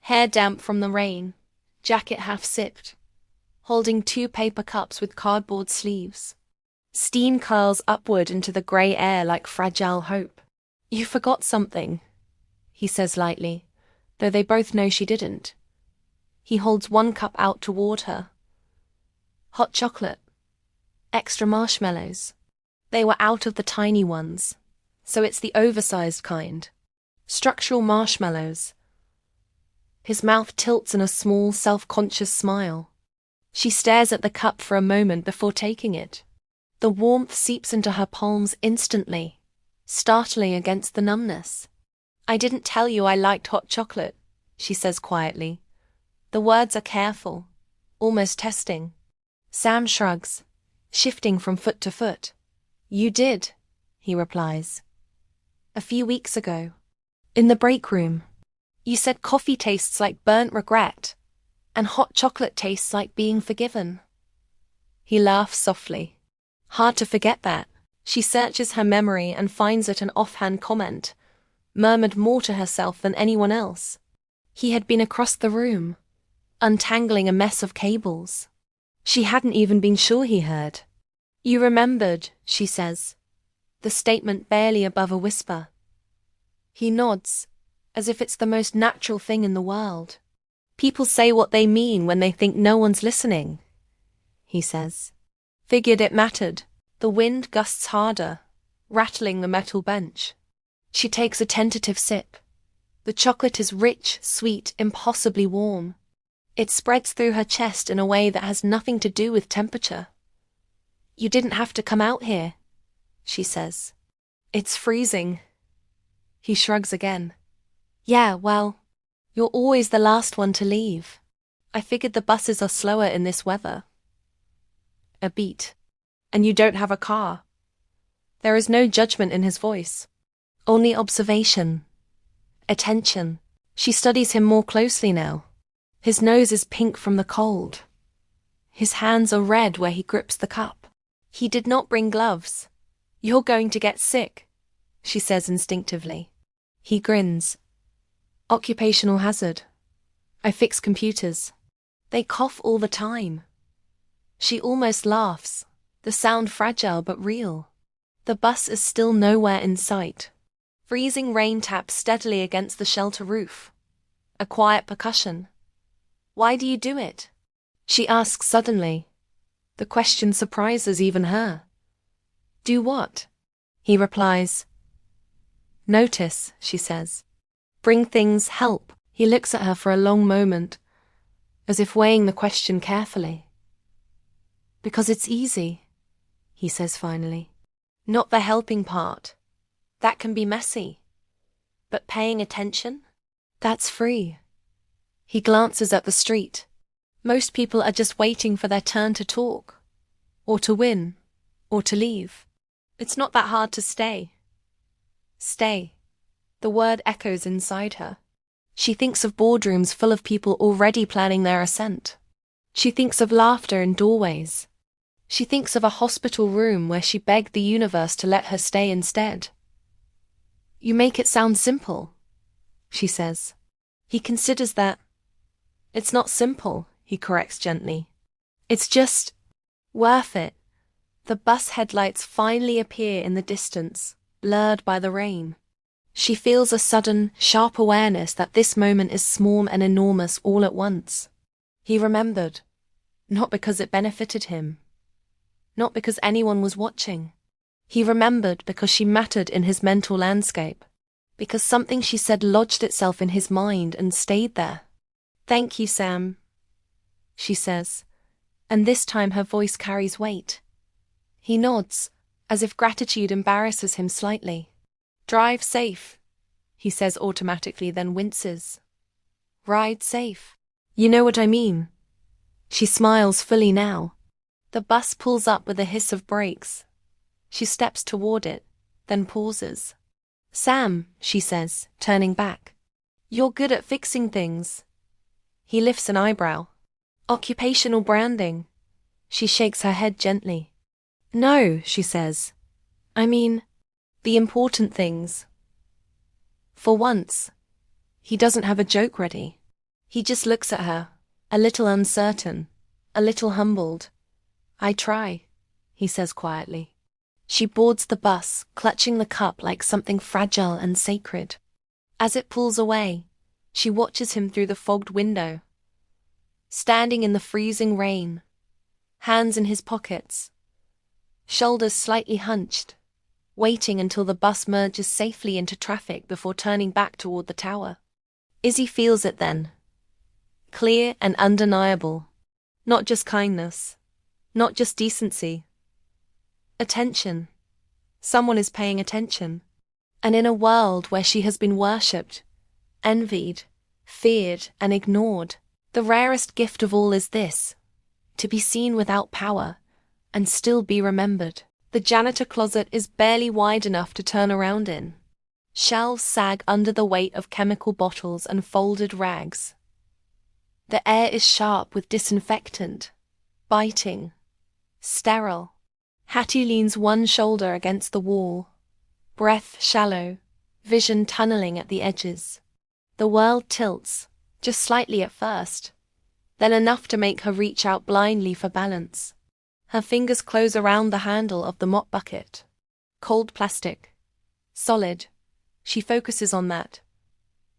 hair damp from the rain, jacket half sipped, holding 2 paper cups with cardboard sleeves. Steam curls upward into the grey air like fragile hope. "You forgot something," he says lightly, though they both know she didn't. He holds 1 cup out toward her. Hot chocolate. Extra marshmallows. They were out of the tiny ones, so it's the oversized kind. Structural marshmallows. His mouth tilts in a small, self-conscious smile. She stares at the cup for a moment before taking it. The warmth seeps into her palms instantly, startling against the numbness. "I didn't tell you I liked hot chocolate," she says quietly. The words are careful, almost testing. Sam shrugs, shifting from foot to foot. "You did," he replies. "A few weeks ago. In the break room. You said coffee tastes like burnt regret, and hot chocolate tastes like being forgiven." He laughs softly. Hard to forget that. She searches her memory and finds it an offhand comment, murmured more to herself than anyone else. He had been across the room, untangling a mess of cables. She hadn't even been sure he heard. "You remembered," she says, the statement barely above a whisper. He nods, as if it's the most natural thing in the world. "People say what they mean when they think no one's listening," he says. Figured it mattered. The wind gusts harder, rattling the metal bench. She takes a tentative sip. The chocolate is rich, sweet, impossibly warm. It spreads through her chest in a way that has nothing to do with temperature. "You didn't have to come out here," she says. "It's freezing." He shrugs again. "Yeah, well, you're always the last one to leave. I figured the buses are slower in this weather." A beat. "And you don't have a car." There is no judgment in his voice. Only observation. Attention. She studies him more closely now. His nose is pink from the cold. His hands are red where he grips the cup. He did not bring gloves. You're going to get sick, she says instinctively. He grins. Occupational hazard. I fix computers. They cough all the time. She almost laughs, the sound fragile but real. The bus is still nowhere in sight. Freezing rain taps steadily against the shelter roof. A quiet percussion. Why do you do it? She asks suddenly. The question surprises even her. Do what? He replies. Notice, she says. Bring things, help. He looks at her for a long moment, as if weighing the question carefully. Because it's easy, he says finally. Not the helping part. That can be messy. But paying attention? That's free. He glances at the street. Most people are just waiting for their turn to talk, or to win, or to leave. It's not that hard to stay. Stay. The word echoes inside her. She thinks of boardrooms full of people already planning their ascent. She thinks of laughter in doorways. She thinks of a hospital room where she begged the universe to let her stay instead. You make it sound simple, she says. He considers that. It's not simple, he corrects gently. It's just worth it. The bus headlights finally appear in the distance, blurred by the rain. She feels a sudden, sharp awareness that this moment is small and enormous all at once. He remembered, not because it benefited him, not because anyone was watching. He remembered because she mattered in his mental landscape, because something she said lodged itself in his mind and stayed there. Thank you, Sam, she says, and this time her voice carries weight. He nods, as if gratitude embarrasses him slightly. Drive safe, he says automatically, then winces. Ride safe. You know what I mean. She smiles fully now. The bus pulls up with a hiss of brakes. She steps toward it, then pauses. Sam, she says, turning back. You're good at fixing things. He lifts an eyebrow. Occupational branding. She shakes her head gently. No, she says. I mean, the important things. For once, he doesn't have a joke ready. He just looks at her, a little uncertain, a little humbled. I try, he says quietly. She boards the bus, clutching the cup like something fragile and sacred. As it pulls away, she watches him through the fogged window. Standing in the freezing rain, hands in his pockets, shoulders slightly hunched, waiting until the bus merges safely into traffic before turning back toward the tower. Izzy feels it then. Clear and undeniable. Not just kindness. Not just decency. Attention. Someone is paying attention. And in a world where she has been worshipped, envied, feared, and ignored, the rarest gift of all is this: to be seen without power and still be remembered. The janitor closet is barely wide enough to turn around in. Shelves sag under the weight of chemical bottles and folded rags. The air is sharp with disinfectant, biting, sterile. Hattie leans one shoulder against the wall, breath shallow, vision tunneling at the edges. The world tilts, just slightly at first, then enough to make her reach out blindly for balance. Her fingers close around the handle of the mop bucket. Cold plastic. Solid. She focuses on that.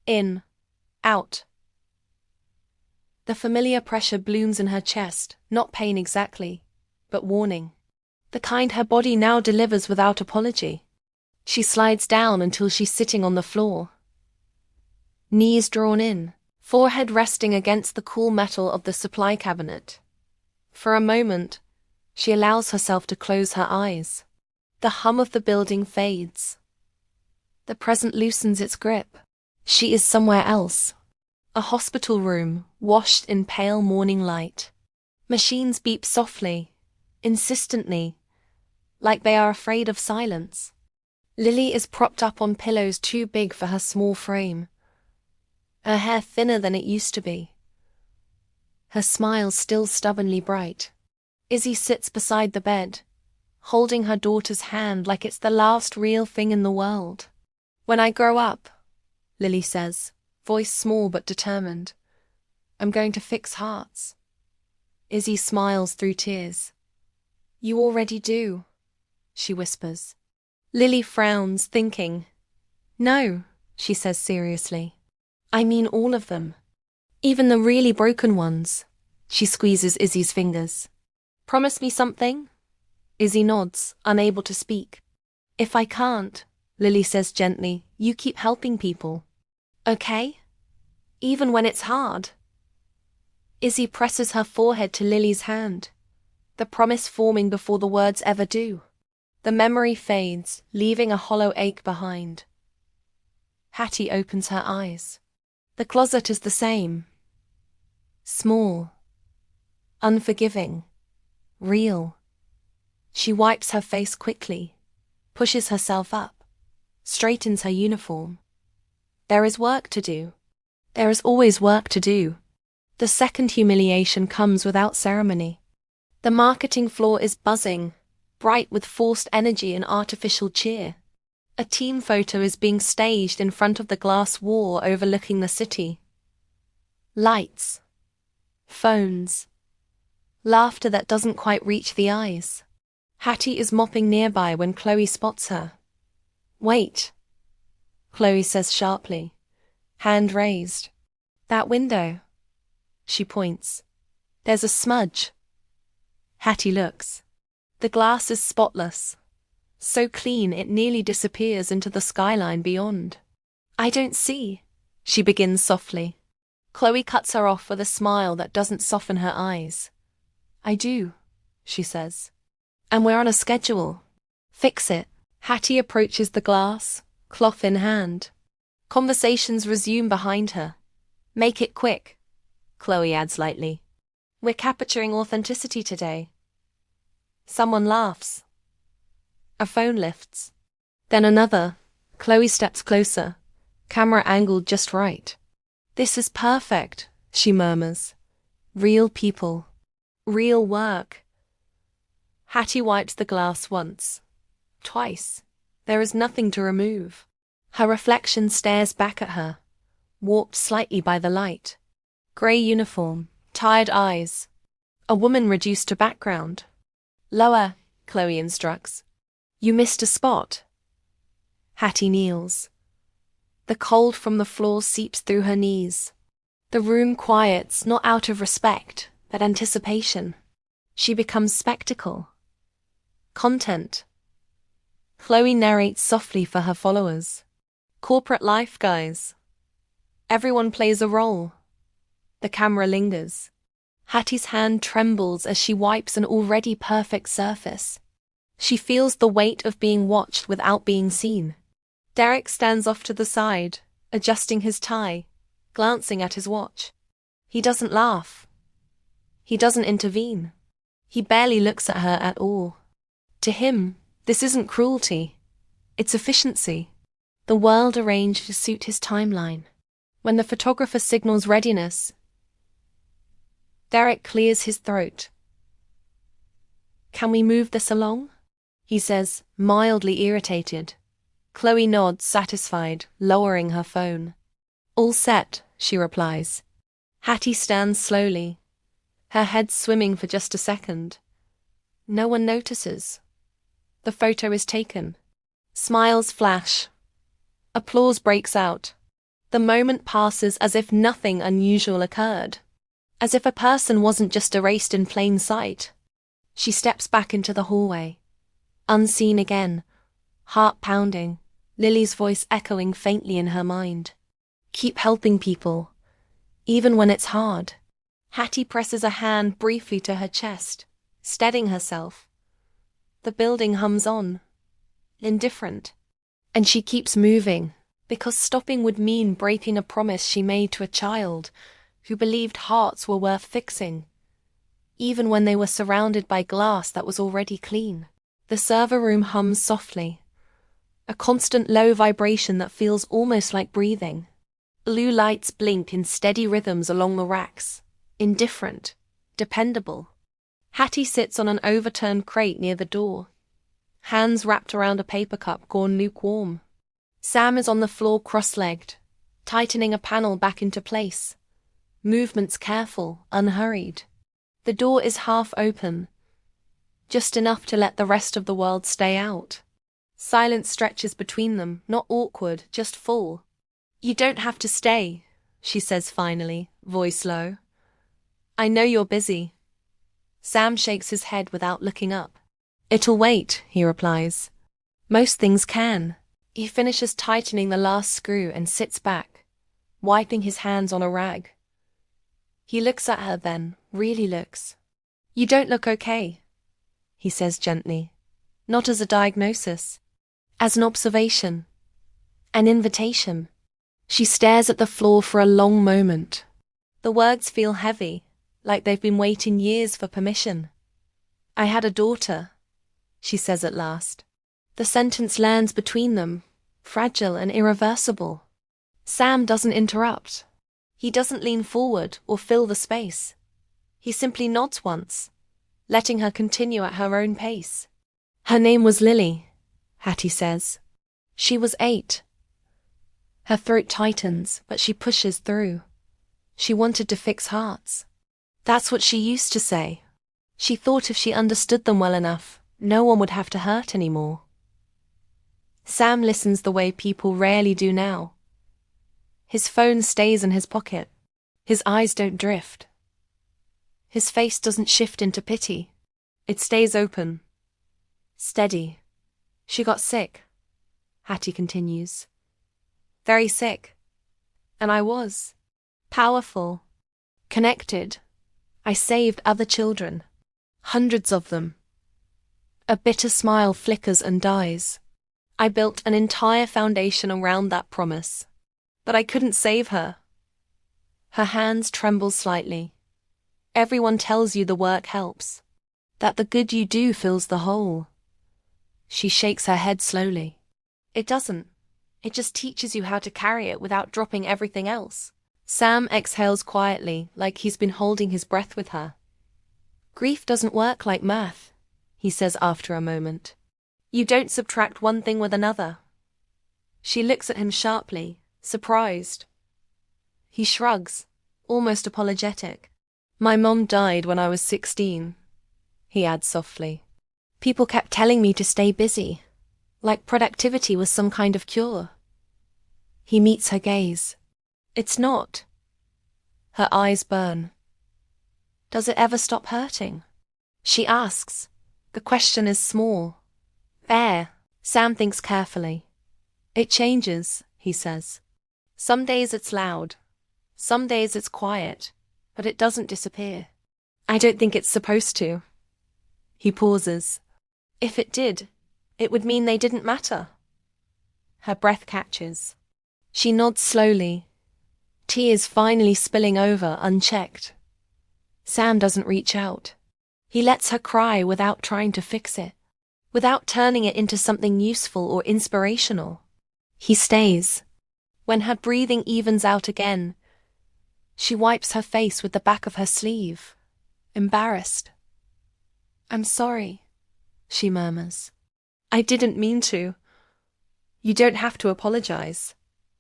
In. Out. The familiar pressure blooms in her chest, not pain exactly, but warning. The kind her body now delivers without apology. She slides down until she's sitting on the floor. Knees drawn in, forehead resting against the cool metal of the supply cabinet. For a moment, she allows herself to close her eyes. The hum of the building fades. The present loosens its grip. She is somewhere else. A hospital room, washed in pale morning light. Machines beep softly, insistently, like they are afraid of silence. Lily is propped up on pillows too big for her small frame. Her hair thinner than it used to be. Her smile still stubbornly bright. Izzy sits beside the bed, holding her daughter's hand like it's the last real thing in the world. When I grow up, Lily says, voice small but determined, I'm going to fix hearts. Izzy smiles through tears. You already do, she whispers. Lily frowns, thinking. No, she says seriously. I mean all of them. Even the really broken ones. She squeezes Izzy's fingers. Promise me something? Izzy nods, unable to speak. If I can't, Lily says gently, you keep helping people. Okay? Even when it's hard. Izzy presses her forehead to Lily's hand, the promise forming before the words ever do. The memory fades, leaving a hollow ache behind. Hattie opens her eyes. The closet is the same. Small. Unforgiving. Real. She wipes her face quickly, pushes herself up, straightens her uniform. There is work to do. There is always work to do. The second humiliation comes without ceremony. The marketing floor is buzzing, bright with forced energy and artificial cheer. A team photo is being staged in front of the glass wall overlooking the city. Lights. Phones. Laughter that doesn't quite reach the eyes. Hattie is mopping nearby when Chloe spots her. Wait, Chloe says sharply, hand raised. That window. She points. There's a smudge. Hattie looks. The glass is spotless, so clean it nearly disappears into the skyline beyond. I don't see, she begins softly. Chloe cuts her off with a smile that doesn't soften her eyes. I do, she says. And we're on a schedule. Fix it. Hattie approaches the glass, cloth in hand. Conversations resume behind her. Make it quick, Chloe adds lightly. We're capturing authenticity today. Someone laughs. A phone lifts. Then another. Chloe steps closer, camera angled just right. This is perfect, she murmurs. Real people. Real work. Hattie wipes the glass once. Twice. There is nothing to remove. Her reflection stares back at her, warped slightly by the light. Grey uniform, tired eyes. A woman reduced to background. Lower, Chloe instructs. You missed a spot. Hattie kneels. The cold from the floor seeps through her knees. The room quiets, not out of respect, but anticipation. She becomes spectacle. Content. Chloe narrates softly for her followers. Corporate life, guys. Everyone plays a role. The camera lingers. Hattie's hand trembles as she wipes an already perfect surface. She feels the weight of being watched without being seen. Derek stands off to the side, adjusting his tie, glancing at his watch. He doesn't laugh. He doesn't intervene. He barely looks at her at all. To him, this isn't cruelty. It's efficiency. The world arranged to suit his timeline. When the photographer signals readiness, Derek clears his throat. Can we move this along? He says, mildly irritated. Chloe nods, satisfied, lowering her phone. All set, she replies. Hattie stands slowly, her head swimming for just a second. No one notices. The photo is taken. Smiles flash. Applause breaks out. The moment passes as if nothing unusual occurred. As if a person wasn't just erased in plain sight. She steps back into the hallway. Unseen again, heart pounding, Lily's voice echoing faintly in her mind. Keep helping people, even when it's hard. Hattie presses a hand briefly to her chest, steadying herself. The building hums on, indifferent. And she keeps moving, because stopping would mean breaking a promise she made to a child who believed hearts were worth fixing, even when they were surrounded by glass that was already clean. The server room hums softly, a constant low vibration that feels almost like breathing. Blue lights blink in steady rhythms along the racks, indifferent, dependable. Hattie sits on an overturned crate near the door, hands wrapped around a paper cup gone lukewarm. Sam is on the floor cross-legged, tightening a panel back into place. Movements careful, unhurried. The door is half open, just enough to let the rest of the world stay out. Silence stretches between them, not awkward, just full. "You don't have to stay," she says finally, voice low. "I know you're busy." Sam shakes his head without looking up. "It'll wait," he replies. "Most things can." He finishes tightening the last screw and sits back, wiping his hands on a rag. He looks at her then, really looks. "You don't look okay," he says gently. Not as a diagnosis, as an observation, an invitation. She stares at the floor for a long moment. The words feel heavy, like they've been waiting years for permission. "I had a daughter," she says at last. The sentence lands between them, fragile and irreversible. Sam doesn't interrupt. He doesn't lean forward or fill the space. He simply nods once, letting her continue at her own pace. "Her name was Lily," Hattie says. "She was 8. Her throat tightens, but she pushes through. She wanted to fix hearts. That's what she used to say. She thought if she understood them well enough, no one would have to hurt anymore." Sam listens the way people rarely do now. His phone stays in his pocket. His eyes don't drift. His face doesn't shift into pity. It stays open. Steady. "She got sick," Hattie continues. "Very sick. And I was. Powerful. Connected. I saved other children. Hundreds of them." A bitter smile flickers and dies. "I built an entire foundation around that promise. But I couldn't save her." Her hands tremble slightly. "Everyone tells you the work helps, that the good you do fills the hole." She shakes her head slowly. "It doesn't. It just teaches you how to carry it without dropping everything else." Sam exhales quietly, like he's been holding his breath with her. "Grief doesn't work like math," he says after a moment. "You don't subtract one thing with another." She looks at him sharply, surprised. He shrugs, almost apologetic. "My mom died when I was 16, he adds softly. "People kept telling me to stay busy, like productivity was some kind of cure." He meets her gaze. "It's not." Her eyes burn. "Does it ever stop hurting?" She asks. The question is small. Fair. Sam thinks carefully. "It changes," he says. "Some days it's loud. Some days it's quiet. But it doesn't disappear." "I don't think it's supposed to." He pauses. "If it did, it would mean they didn't matter." Her breath catches. She nods slowly, tears finally spilling over unchecked. Sam doesn't reach out. He lets her cry without trying to fix it, without turning it into something useful or inspirational. He stays. When her breathing evens out again, she wipes her face with the back of her sleeve, embarrassed. "I'm sorry," she murmurs. "I didn't mean to." "You don't have to apologize,"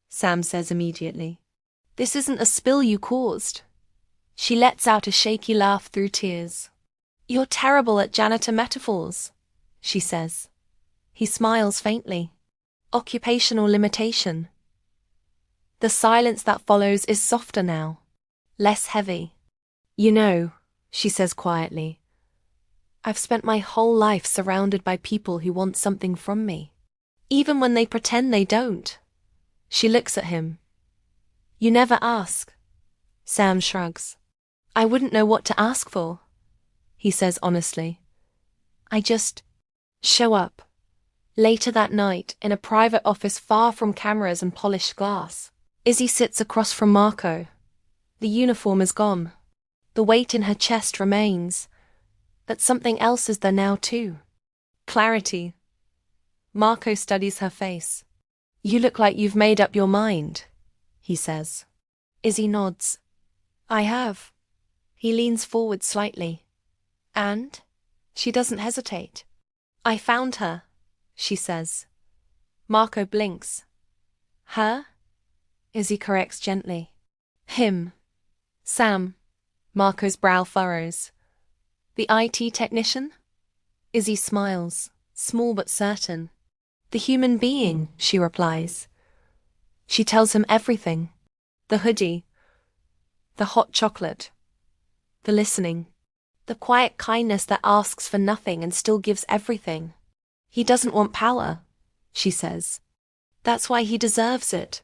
Sam says immediately. "This isn't a spill you caused." She lets out a shaky laugh through tears. "You're terrible at janitor metaphors," she says. He smiles faintly. Occupational limitation. The silence that follows is softer now, less heavy. "You know," she says quietly, "I've spent my whole life surrounded by people who want something from me, even when they pretend they don't." She looks at him. "You never ask." Sam shrugs. "I wouldn't know what to ask for," he says honestly. "I just show up." Later that night, in a private office far from cameras and polished glass, Izzy sits across from Marco. The uniform is gone. The weight in her chest remains, but something else is there now too. Clarity. Marco studies her face. "You look like you've made up your mind," he says. Izzy nods. "I have." He leans forward slightly. "And?" She doesn't hesitate. "I found her," she says. Marco blinks. Her? Izzy corrects gently. Him. Sam. Marco's brow furrows. The IT technician? Izzy smiles, small but certain. The human being, she replies. She tells him everything. The hoodie. The hot chocolate. The listening. The quiet kindness that asks for nothing and still gives everything. He doesn't want power, she says. That's why he deserves it.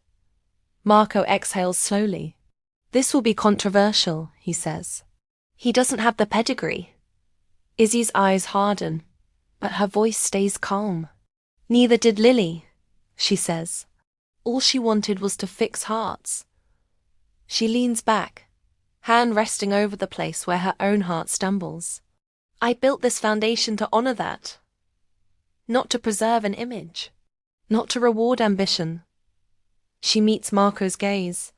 Marco exhales slowly. This will be controversial, he says. He doesn't have the pedigree. Izzy's eyes harden, but her voice stays calm. Neither did Lily, she says. All she wanted was to fix hearts. She leans back, hand resting over the place where her own heart stumbles. I built this foundation to honor that. Not to preserve an image. Not to reward ambition. She meets Marco's gaze.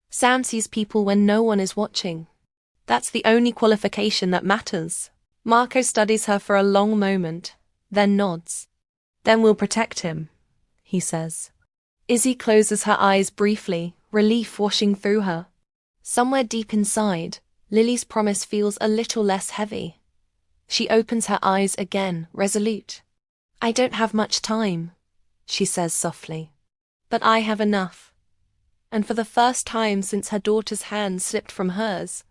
Sam sees people when no one is watching. That's the only qualification that matters. Marco studies her for a long moment, then nods. Then we'll protect him, he says. Izzy closes her eyes briefly, relief washing through her. Somewhere deep inside, Lily's promise feels a little less heavy. She opens her eyes again, resolute. I don't have much time, she says softly. But I have enough. And for the first time since her daughter's hand slipped from hers,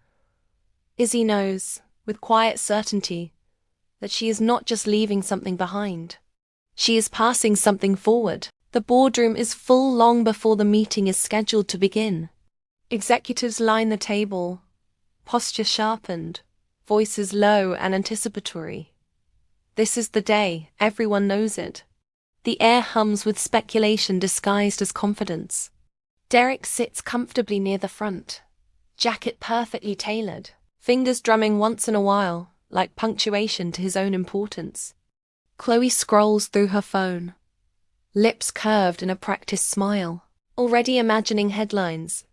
Izzy knows, with quiet certainty, that she is not just leaving something behind. She is passing something forward. The boardroom is full long before the meeting is scheduled to begin. Executives line the table, posture sharpened, voices low and anticipatory. This is the day, everyone knows it. The air hums with speculation disguised as confidence. Derek sits comfortably near the front, jacket perfectly tailored, fingers drumming once in a while, like punctuation to his own importance. Chloe scrolls through her phone, lips curved in a practiced smile, already imagining headlines,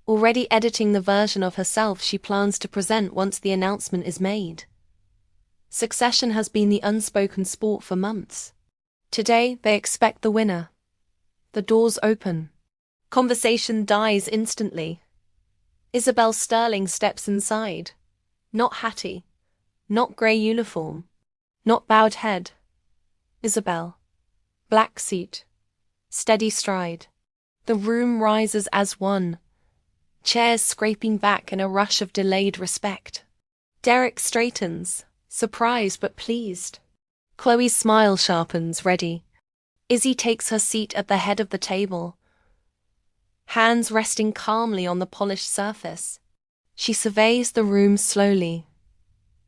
already editing the version of herself she plans to present once the announcement is made. Succession has been the unspoken sport for months. Today, they expect the winner. The doors open. Conversation dies instantly. Isabel Sterling steps inside. Not Hattie. Not grey uniform. Not bowed head. Isabel. Black suit. Steady stride. The room rises as one. Chairs scraping back in a rush of delayed respect. Derek straightens, surprised but pleased. Chloe's smile sharpens, ready. Izzy takes her seat at the head of the table, hands resting calmly on the polished surface. She surveys the room slowly,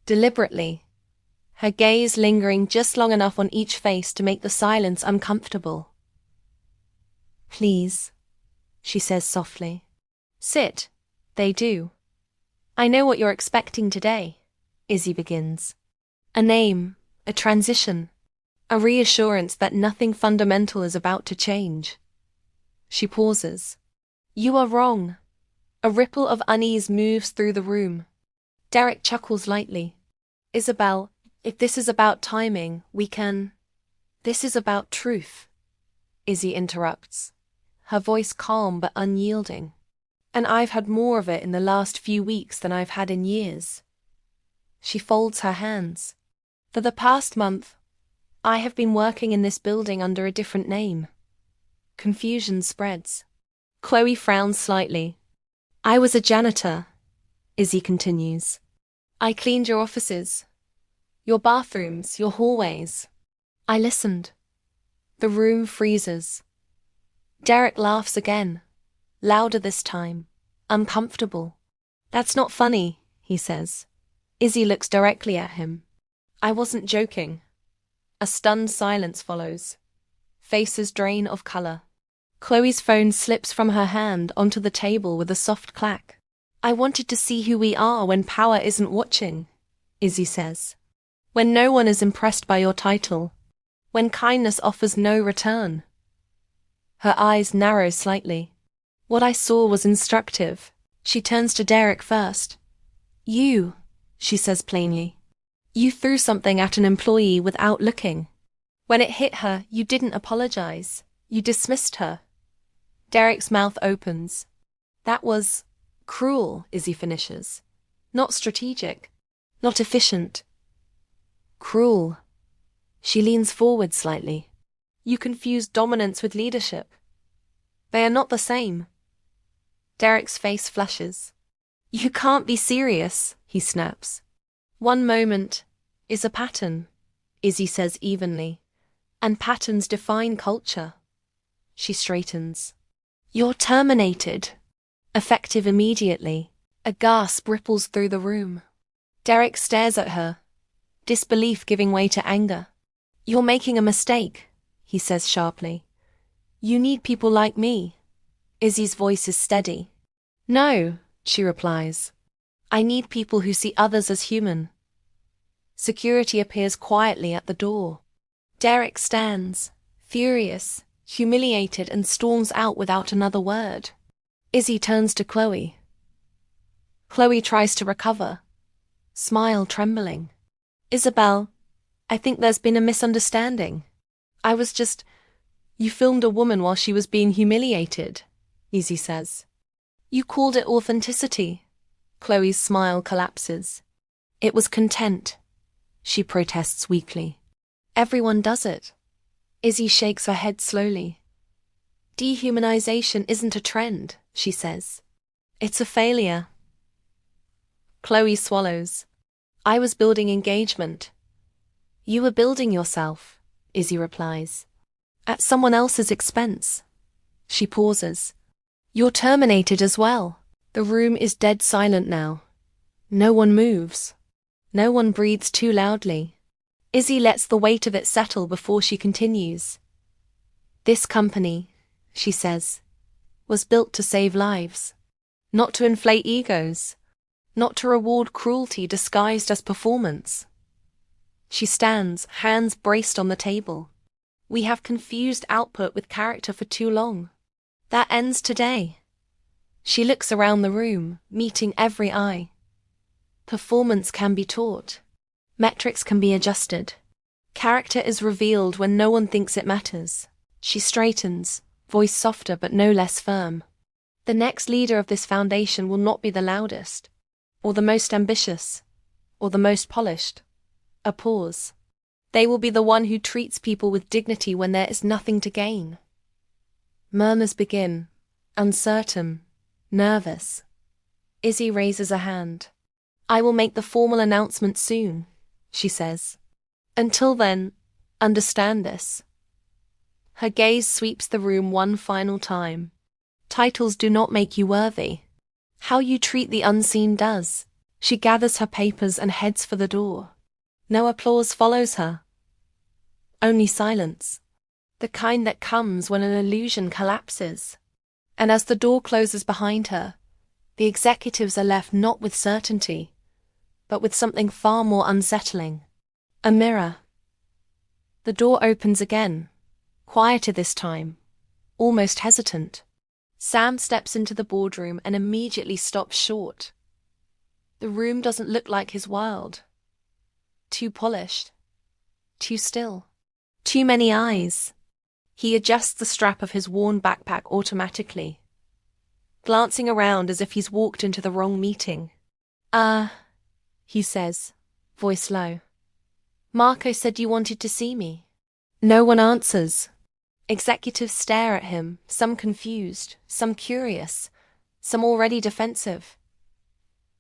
deliberately, her gaze lingering just long enough on each face to make the silence uncomfortable. Please, she says softly. Sit. They do. I know what you're expecting today, Izzy begins. A name, a transition, a reassurance that nothing fundamental is about to change. She pauses. You are wrong. A ripple of unease moves through the room. Derek chuckles lightly. Isabel, if this is about timing, we can... This is about truth. Izzy interrupts, her voice calm but unyielding. And I've had more of it in the last few weeks than I've had in years. She folds her hands. For the past month, I have been working in this building under a different name. Confusion spreads. Chloe frowns slightly. I was a janitor, Izzy continues. I cleaned your offices, your bathrooms, your hallways. I listened. The room freezes. Derek laughs again, louder this time, uncomfortable. That's not funny, he says. Izzy looks directly at him. I wasn't joking. A stunned silence follows. Faces drain of color. Chloe's phone slips from her hand onto the table with a soft clack. I wanted to see who we are when power isn't watching, Izzy says. When no one is impressed by your title. When kindness offers no return. Her eyes narrow slightly. What I saw was instructive. She turns to Derek first. You, she says plainly. You threw something at an employee without looking. When it hit her, you didn't apologize. You dismissed her. Derek's mouth opens. That was cruel, Izzy finishes. Not strategic. Not efficient. Cruel. She leans forward slightly. You confuse dominance with leadership. They are not the same. Derek's face flushes. You can't be serious, he snaps. One moment is a pattern, Izzy says evenly. And patterns define culture. She straightens. You're terminated. Effective immediately. A gasp ripples through the room. Derek stares at her, disbelief giving way to anger. You're making a mistake, he says sharply. You need people like me. Izzy's voice is steady. No, she replies. I need people who see others as human. Security appears quietly at the door. Derek stands, furious, humiliated, and storms out without another word. Izzy turns to Chloe. Chloe tries to recover, smile trembling. Isabel, I think there's been a misunderstanding. You filmed a woman while she was being humiliated, Izzy says. You called it authenticity. Chloe's smile collapses. It was content, she protests weakly. Everyone does it. Izzy shakes her head slowly. Dehumanization isn't a trend, she says. It's a failure. Chloe swallows. I was building engagement. You were building yourself, Izzy replies. At someone else's expense. She pauses. You're terminated as well. The room is dead silent now. No one moves. No one breathes too loudly. Izzy lets the weight of it settle before she continues. This company, she says, was built to save lives. Not to inflate egos. Not to reward cruelty disguised as performance. She stands, hands braced on the table. We have confused output with character for too long. That ends today. She looks around the room, meeting every eye. Performance can be taught. Metrics can be adjusted. Character is revealed when no one thinks it matters. She straightens, voice softer but no less firm. The next leader of this foundation will not be the loudest, or the most ambitious, or the most polished. A pause. They will be the one who treats people with dignity when there is nothing to gain. Murmurs begin, uncertain, nervous. Izzy raises a hand. I will make the formal announcement soon, she says. Until then, understand this. Her gaze sweeps the room one final time. Titles do not make you worthy. How you treat the unseen does. She gathers her papers and heads for the door. No applause follows her. Only silence. The kind that comes when an illusion collapses. And as the door closes behind her, the executives are left not with certainty, but with something far more unsettling. A mirror. The door opens again, quieter this time, almost hesitant. Sam steps into the boardroom and immediately stops short. The room doesn't look like his world. Too polished. Too still. Too many eyes. He adjusts the strap of his worn backpack automatically, glancing around as if he's walked into the wrong meeting. He says, voice low. Marco said you wanted to see me. No one answers. Executives stare at him, some confused, some curious, some already defensive.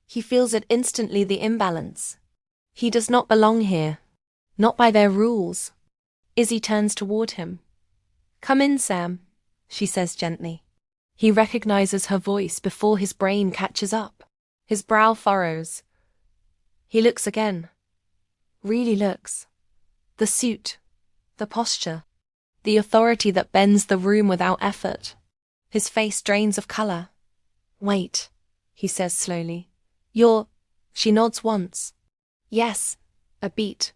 He feels it instantly, the imbalance. He does not belong here. Not by their rules. Izzy turns toward him. Come in, Sam, she says gently. He recognizes her voice before his brain catches up. His brow furrows. He looks again. Really looks. The suit. The posture. The authority that bends the room without effort. His face drains of color. Wait, he says slowly. She nods once. Yes, a beat.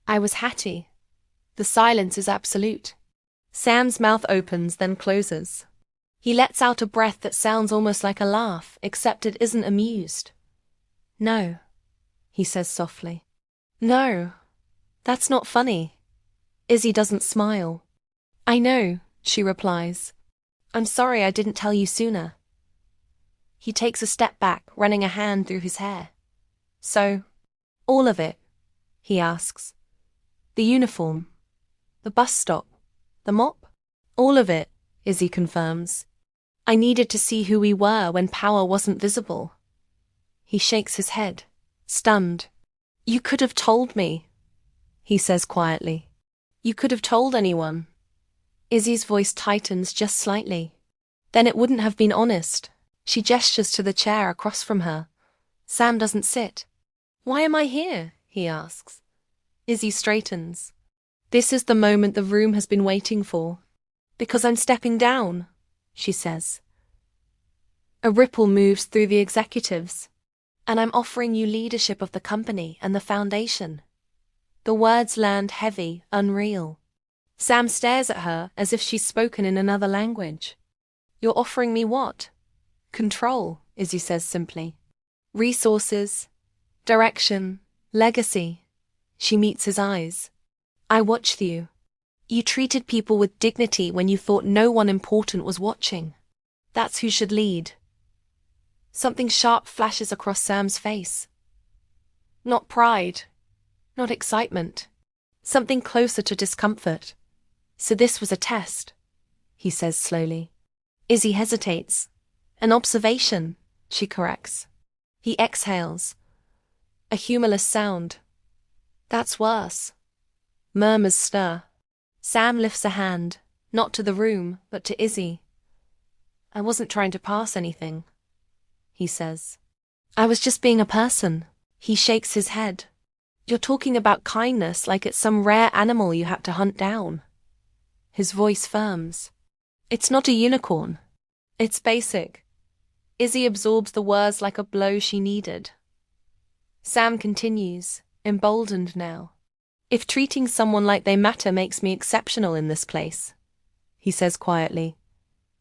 I was Hattie. The silence is absolute. Sam's mouth opens, then closes. He lets out a breath that sounds almost like a laugh, except it isn't amused. No, he says softly. No, that's not funny. Izzy doesn't smile. I know, she replies. I'm sorry I didn't tell you sooner. He takes a step back, running a hand through his hair. So, all of it, he asks. The uniform, the bus stop, the mop? All of it, Izzy confirms. I needed to see who we were when power wasn't visible. He shakes his head, stunned. You could have told me, he says quietly. You could have told anyone. Izzy's voice tightens just slightly. Then it wouldn't have been honest. She gestures to the chair across from her. Sam doesn't sit. Why am I here? He asks. Izzy straightens. This is the moment the room has been waiting for. Because I'm stepping down, she says. A ripple moves through the executives. And I'm offering you leadership of the company and the foundation. The words land heavy, unreal. Sam stares at her as if she's spoken in another language. You're offering me what? Control, Izzy says simply. Resources, direction, legacy. She meets his eyes. I watched you. You treated people with dignity when you thought no one important was watching. That's who should lead. Something sharp flashes across Sam's face. Not pride, not excitement. Something closer to discomfort. So this was a test, he says slowly. Izzy hesitates. An observation, she corrects. He exhales. A humorless sound. That's worse. Murmurs stir. Sam lifts a hand, not to the room, but to Izzy. I wasn't trying to pass anything, he says. I was just being a person. He shakes his head. You're talking about kindness like it's some rare animal you had to hunt down. His voice firms. It's not a unicorn. It's basic. Izzy absorbs the words like a blow she needed. Sam continues, emboldened now. If treating someone like they matter makes me exceptional in this place, he says quietly,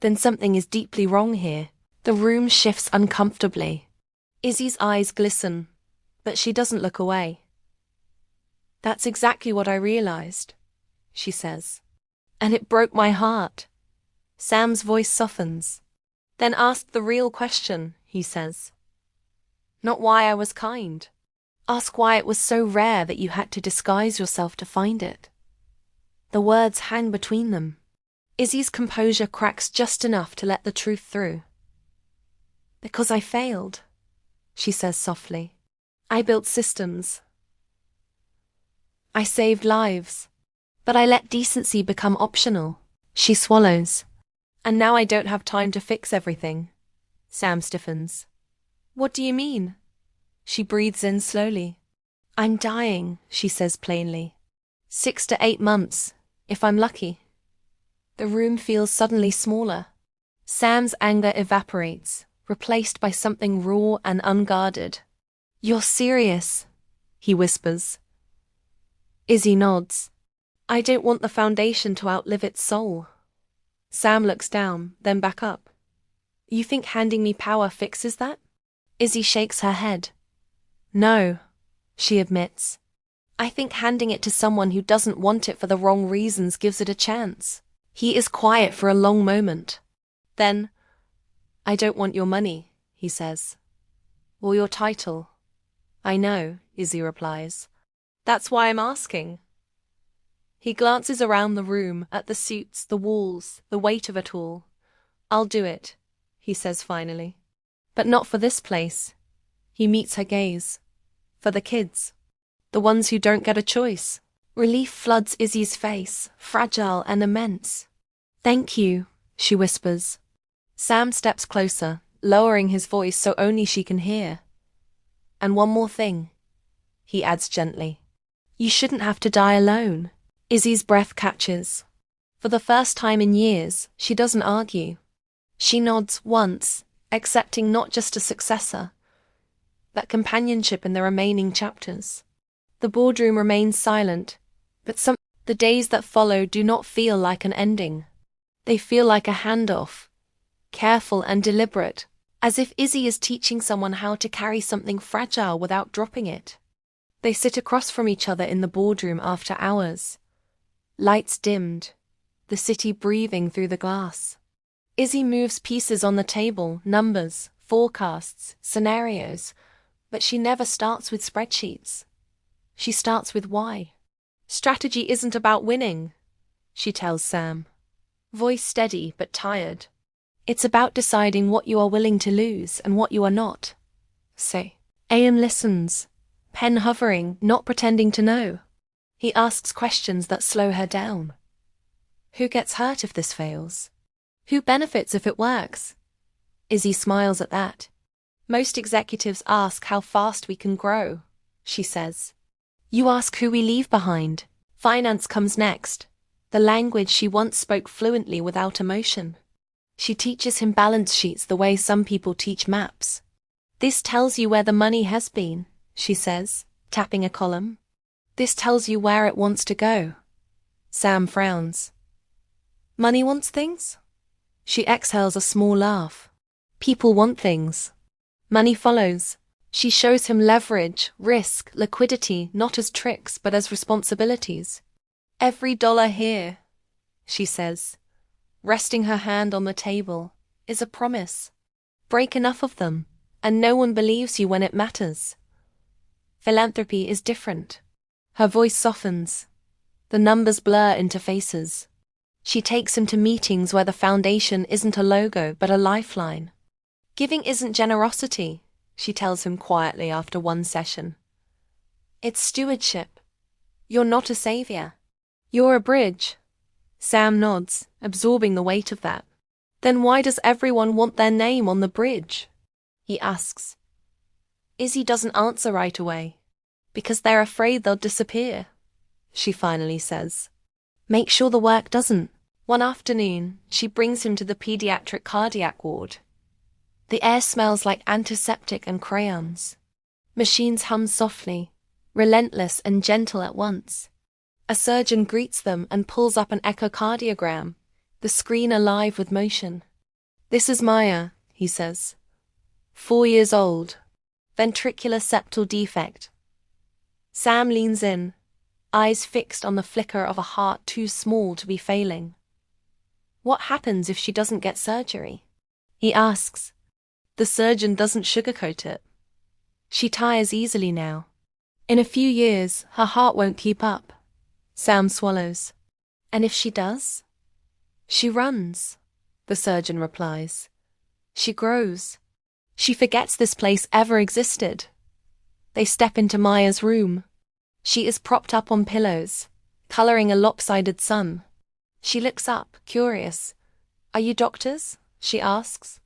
then something is deeply wrong here. The room shifts uncomfortably. Izzy's eyes glisten, but she doesn't look away. That's exactly what I realized, she says. And it broke my heart. Sam's voice softens. Then ask the real question, he says. Not why I was kind. Ask why it was so rare that you had to disguise yourself to find it. The words hang between them. Izzy's composure cracks just enough to let the truth through. Because I failed, she says softly. I built systems. I saved lives. But I let decency become optional. She swallows. And now I don't have time to fix everything. Sam stiffens. What do you mean? She breathes in slowly. I'm dying, she says plainly. 6 to 8 months, if I'm lucky. The room feels suddenly smaller. Sam's anger evaporates, replaced by something raw and unguarded. You're serious, he whispers. Izzy nods. I don't want the foundation to outlive its soul. Sam looks down, then back up. You think handing me power fixes that? Izzy shakes her head. No, she admits. I think handing it to someone who doesn't want it for the wrong reasons gives it a chance. He is quiet for a long moment. Then, I don't want your money, he says. Or your title. I know, Izzy replies. That's why I'm asking. He glances around the room, at the suits, the walls, the weight of it all. I'll do it, he says finally. But not for this place. He meets her gaze. For the kids. The ones who don't get a choice. Relief floods Izzy's face, fragile and immense. Thank you, she whispers. Sam steps closer, lowering his voice so only she can hear. And one more thing, he adds gently. You shouldn't have to die alone. Izzy's breath catches. For the first time in years, she doesn't argue. She nods once, accepting not just a successor, but companionship in the remaining chapters. The boardroom remains silent, but the days that follow do not feel like an ending. They feel like a handoff, careful and deliberate, as if Izzy is teaching someone how to carry something fragile without dropping it. They sit across from each other in the boardroom after hours. Lights dimmed, the city breathing through the glass. Izzy moves pieces on the table, numbers, forecasts, scenarios, but she never starts with spreadsheets. She starts with why. Strategy isn't about winning, she tells Sam. Voice steady but tired. It's about deciding what you are willing to lose and what you are not. So, Ayan listens, pen hovering, not pretending to know. He asks questions that slow her down. Who gets hurt if this fails? Who benefits if it works? Izzy smiles at that. Most executives ask how fast we can grow, she says. You ask who we leave behind. Finance comes next. The language she once spoke fluently without emotion. She teaches him balance sheets the way some people teach maps. This tells you where the money has been, she says, tapping a column. This tells you where it wants to go. Sam frowns. Money wants things? She exhales a small laugh. People want things. Money follows. She shows him leverage, risk, liquidity, not as tricks but as responsibilities. Every dollar here, she says, resting her hand on the table, is a promise. Break enough of them, and no one believes you when it matters. Philanthropy is different. Her voice softens. The numbers blur into faces. She takes him to meetings where the foundation isn't a logo but a lifeline. Giving isn't generosity, she tells him quietly after one session. It's stewardship. You're not a savior. You're a bridge. Sam nods, absorbing the weight of that. Then why does everyone want their name on the bridge? He asks. Izzy doesn't answer right away. Because they're afraid they'll disappear, she finally says. Make sure the work doesn't. One afternoon, she brings him to the pediatric cardiac ward. The air smells like antiseptic and crayons. Machines hum softly, relentless and gentle at once. A surgeon greets them and pulls up an echocardiogram, the screen alive with motion. This is Maya, he says. 4 years old. Ventricular septal defect. Sam leans in, eyes fixed on the flicker of a heart too small to be failing. What happens if she doesn't get surgery? He asks. The surgeon doesn't sugarcoat it. She tires easily now. In a few years, her heart won't keep up. Sam swallows. And if she does? She runs, the surgeon replies. She grows. She forgets this place ever existed. They step into Maya's room. She is propped up on pillows, coloring a lopsided sun. She looks up, curious. Are you doctors? She asks.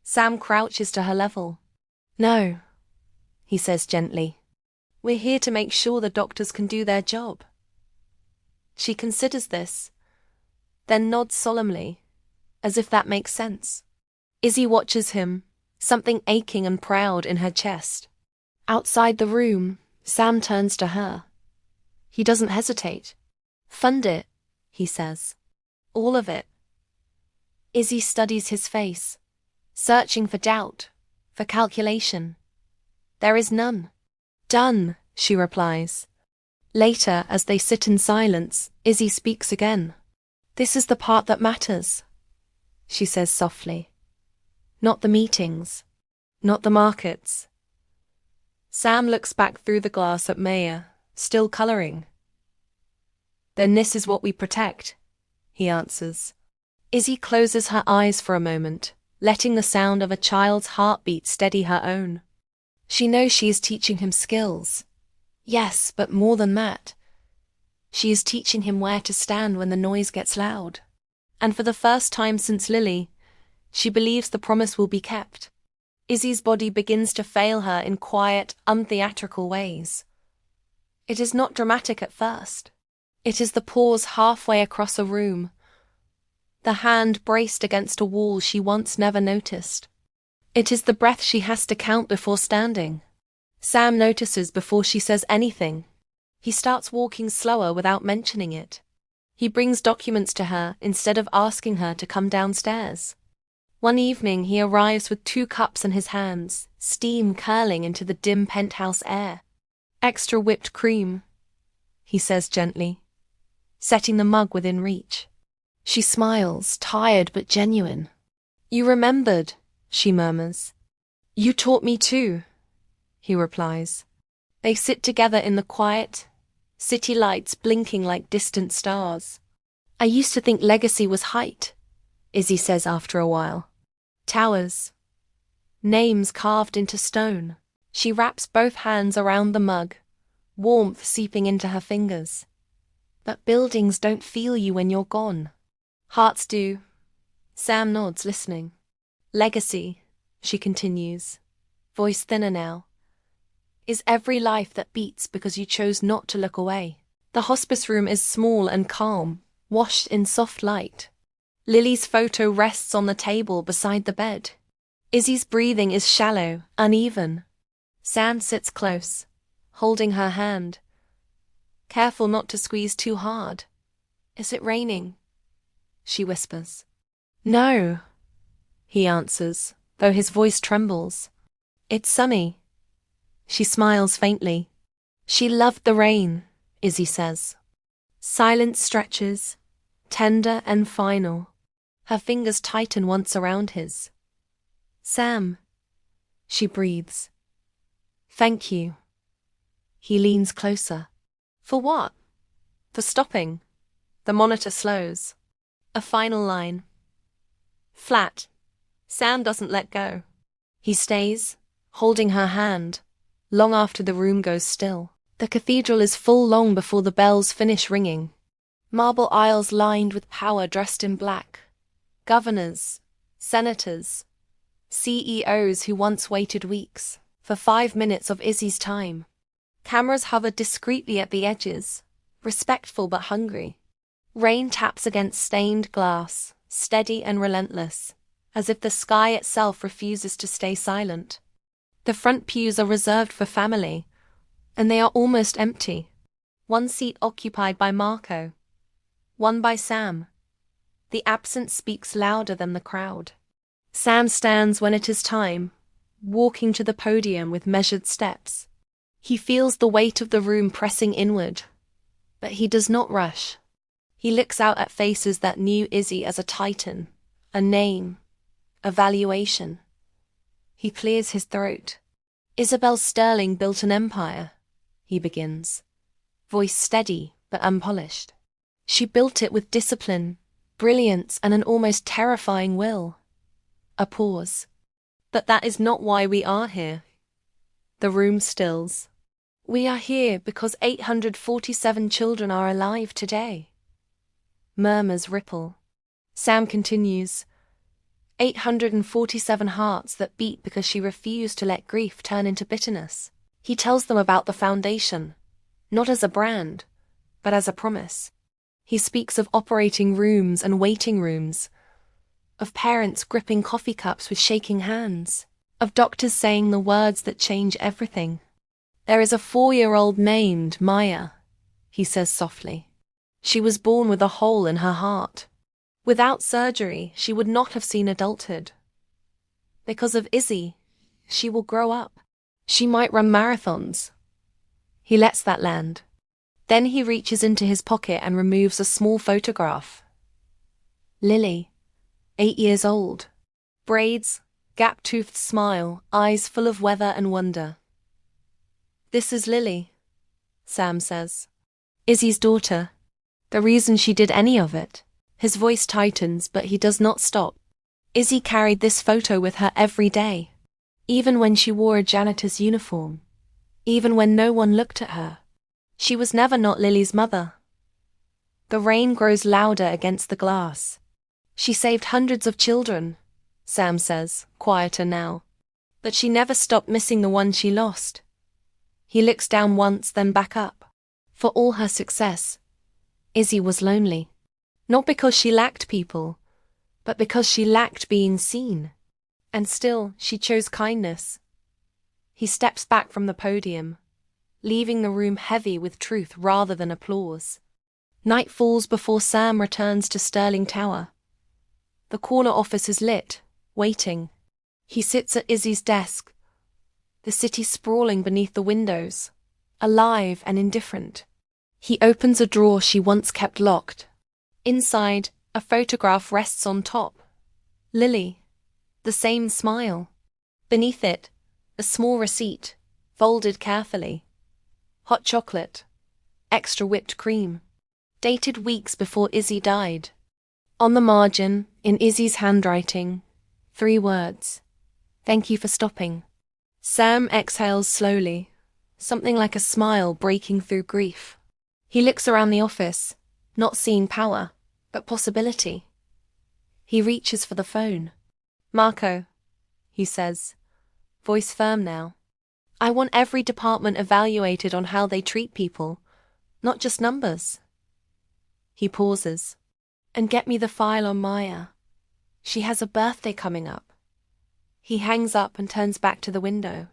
Sam crouches to her level. No, he says gently. We're here to make sure the doctors can do their job. She considers this, then nods solemnly, as if that makes sense. Izzy watches him, something aching and proud in her chest. Outside the room, Sam turns to her. He doesn't hesitate. Fund it, he says. All of it. Izzy studies his face, searching for doubt, for calculation. There is none. Done, she replies. Later, as they sit in silence, Izzy speaks again. This is the part that matters, she says softly. Not the meetings, not the markets. Sam looks back through the glass at Maya, still coloring. Then this is what we protect, he answers. Izzy closes her eyes for a moment, letting the sound of a child's heartbeat steady her own. She knows she is teaching him skills. Yes, but more than that. She is teaching him where to stand when the noise gets loud. And for the first time since Lily, she believes the promise will be kept. Izzy's body begins to fail her in quiet, untheatrical ways. It is not dramatic at first. It is the pause halfway across a room, the hand braced against a wall she once never noticed. It is the breath she has to count before standing. Sam notices before she says anything. He starts walking slower without mentioning it. He brings documents to her instead of asking her to come downstairs. One evening he arrives with 2 cups in his hands, steam curling into the dim penthouse air. Extra whipped cream, he says gently. setting the mug within reach. She smiles, tired but genuine. "You remembered," she murmurs. "You taught me too," he replies. They sit together in the quiet, city lights blinking like distant stars. "I used to think legacy was height," Izzy says after a while. "Towers. Names carved into stone." She wraps both hands around the mug, warmth seeping into her fingers. "But buildings don't feel you when you're gone." "Hearts do." Sam nods, listening. "Legacy," she continues, voice thinner now, "is every life that beats because you chose not to look away." The hospice room is small and calm, washed in soft light. Lily's photo rests on the table beside the bed. Izzy's breathing is shallow, uneven. Sam sits close, holding her hand, careful not to squeeze too hard. "Is it raining?" she whispers. "No," he answers, though his voice trembles. "It's sunny." She smiles faintly. "She loved the rain," Izzy says. Silence stretches, tender and final. Her fingers tighten once around his. "Sam," she breathes. "Thank you." He leans closer. "For what?" "For stopping." The monitor slows. A final line. Flat. Sam doesn't let go. He stays, holding her hand, long after the room goes still. The cathedral is full long before the bells finish ringing. Marble aisles lined with power dressed in black. Governors, senators, CEOs who once waited weeks for 5 minutes of Izzy's time. Cameras hover discreetly at the edges, respectful but hungry. Rain taps against stained glass, steady and relentless, as if the sky itself refuses to stay silent. The front pews are reserved for family, and they are almost empty. One seat occupied by Marco, one by Sam. The absence speaks louder than the crowd. Sam stands when it is time, walking to the podium with measured steps. He feels the weight of the room pressing inward, but he does not rush. He looks out at faces that knew Izzy as a titan, a name, a valuation. He clears his throat. "Isabel Sterling built an empire," he begins, voice steady but unpolished. "She built it with discipline, brilliance, and an almost terrifying will." A pause. "But that is not why we are here." The room stills. "We are here because 847 children are alive today." Murmurs ripple. Sam continues. 847 hearts that beat because she refused to let grief turn into bitterness. He tells them about the foundation, not as a brand, but as a promise. He speaks of operating rooms and waiting rooms, of parents gripping coffee cups with shaking hands, of doctors saying the words that change everything. "There is a 4-year-old named Maya," he says softly. "She was born with a hole in her heart. Without surgery, she would not have seen adulthood. Because of Izzy, she will grow up. She might run marathons." He lets that land. Then he reaches into his pocket and removes a small photograph. Lily, 8 years old. Braids, gap-toothed smile, eyes full of weather and wonder. "This is Lily," Sam says. "Izzy's daughter. The reason she did any of it." His voice tightens, but he does not stop. Izzy carried this photo with her every day, even when she wore a janitor's uniform, even when no one looked at her. She was never not Lily's mother. The rain grows louder against the glass. "She saved hundreds of children," Sam says, quieter now. "But she never stopped missing the one she lost." He looks down once, then back up. For all her success, Izzy was lonely. Not because she lacked people, but because she lacked being seen. And still, she chose kindness. He steps back from the podium, leaving the room heavy with truth rather than applause. Night falls before Sam returns to Sterling Tower. The corner office is lit, waiting. He sits at Izzy's desk, the city sprawling beneath the windows, alive and indifferent. He opens a drawer she once kept locked. Inside, a photograph rests on top. Lily. The same smile. Beneath it, a small receipt, folded carefully. Hot chocolate. Extra whipped cream. Dated weeks before Izzy died. On the margin, in Izzy's handwriting, 3 words. Thank you for stopping. Sam exhales slowly, something like a smile breaking through grief. He looks around the office, not seeing power, but possibility. He reaches for the phone. Marco, he says, voice firm now. I want every department evaluated on how they treat people, not just numbers. He pauses. And get me the file on Maya. She has a birthday coming up. He hangs up and turns back to the window.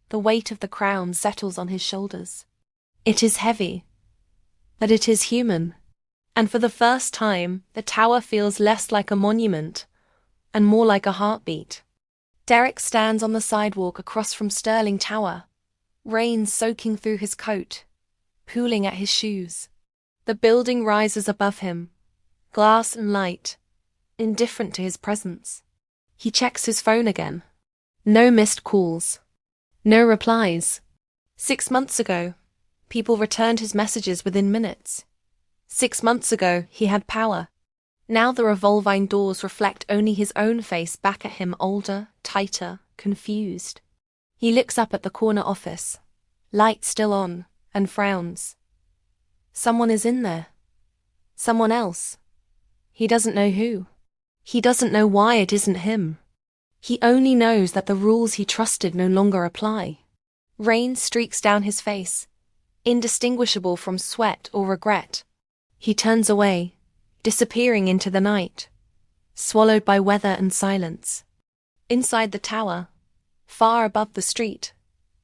The weight of the crown settles on his shoulders. It is heavy, but it is human. And for the first time, the tower feels less like a monument and more like a heartbeat. Derek stands on the sidewalk across from Sterling Tower, rain soaking through his coat, pooling at his shoes. The building rises above him, glass and light, indifferent to his presence. He checks his phone again. No missed calls. No replies. 6 months ago, people returned his messages within minutes. 6 months ago, he had power. Now the revolving doors reflect only his own face back at him, older, tighter, confused. He looks up at the corner office, light still on, and frowns. Someone is in there. Someone else. He doesn't know who. He doesn't know why it isn't him. He only knows that the rules he trusted no longer apply. Rain streaks down his face, indistinguishable from sweat or regret. He turns away, disappearing into the night, swallowed by weather and silence. Inside the tower, far above the street,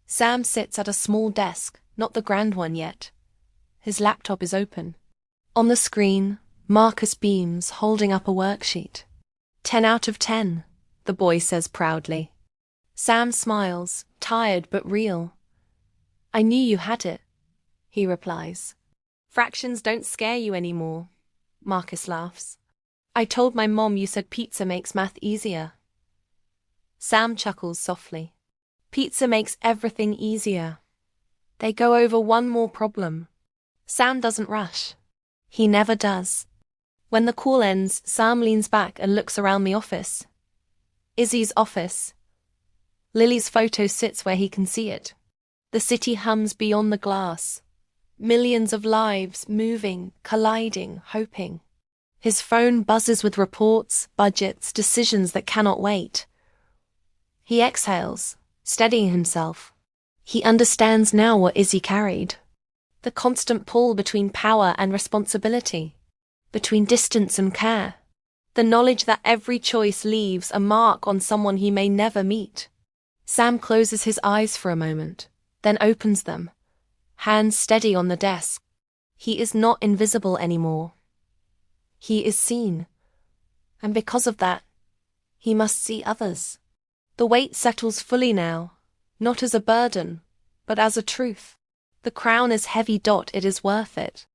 Sam sits at a small desk, not the grand one yet. His laptop is open. On the screen, Marcus beams, holding up a worksheet. 10 out of 10, the boy says proudly. Sam smiles, tired but real. I knew you had it, he replies. Fractions don't scare you anymore, Marcus laughs. I told my mom you said pizza makes math easier. Sam chuckles softly. Pizza makes everything easier. They go over one more problem. Sam doesn't rush. He never does. When the call ends, Sam leans back and looks around the office. Izzy's office. Lily's photo sits where he can see it. The city hums beyond the glass. Millions of lives moving, colliding, hoping. His phone buzzes with reports, budgets, decisions that cannot wait. He exhales, steadying himself. He understands now what Izzy carried. The constant pull between power and responsibility, between distance and care. The knowledge that every choice leaves a mark on someone he may never meet. Sam closes his eyes for a moment, then opens them, hands steady on the desk. He is not invisible anymore. He is seen. And because of that, he must see others. The weight settles fully now, not as a burden, but as a truth. The crown is heavy. It is worth it.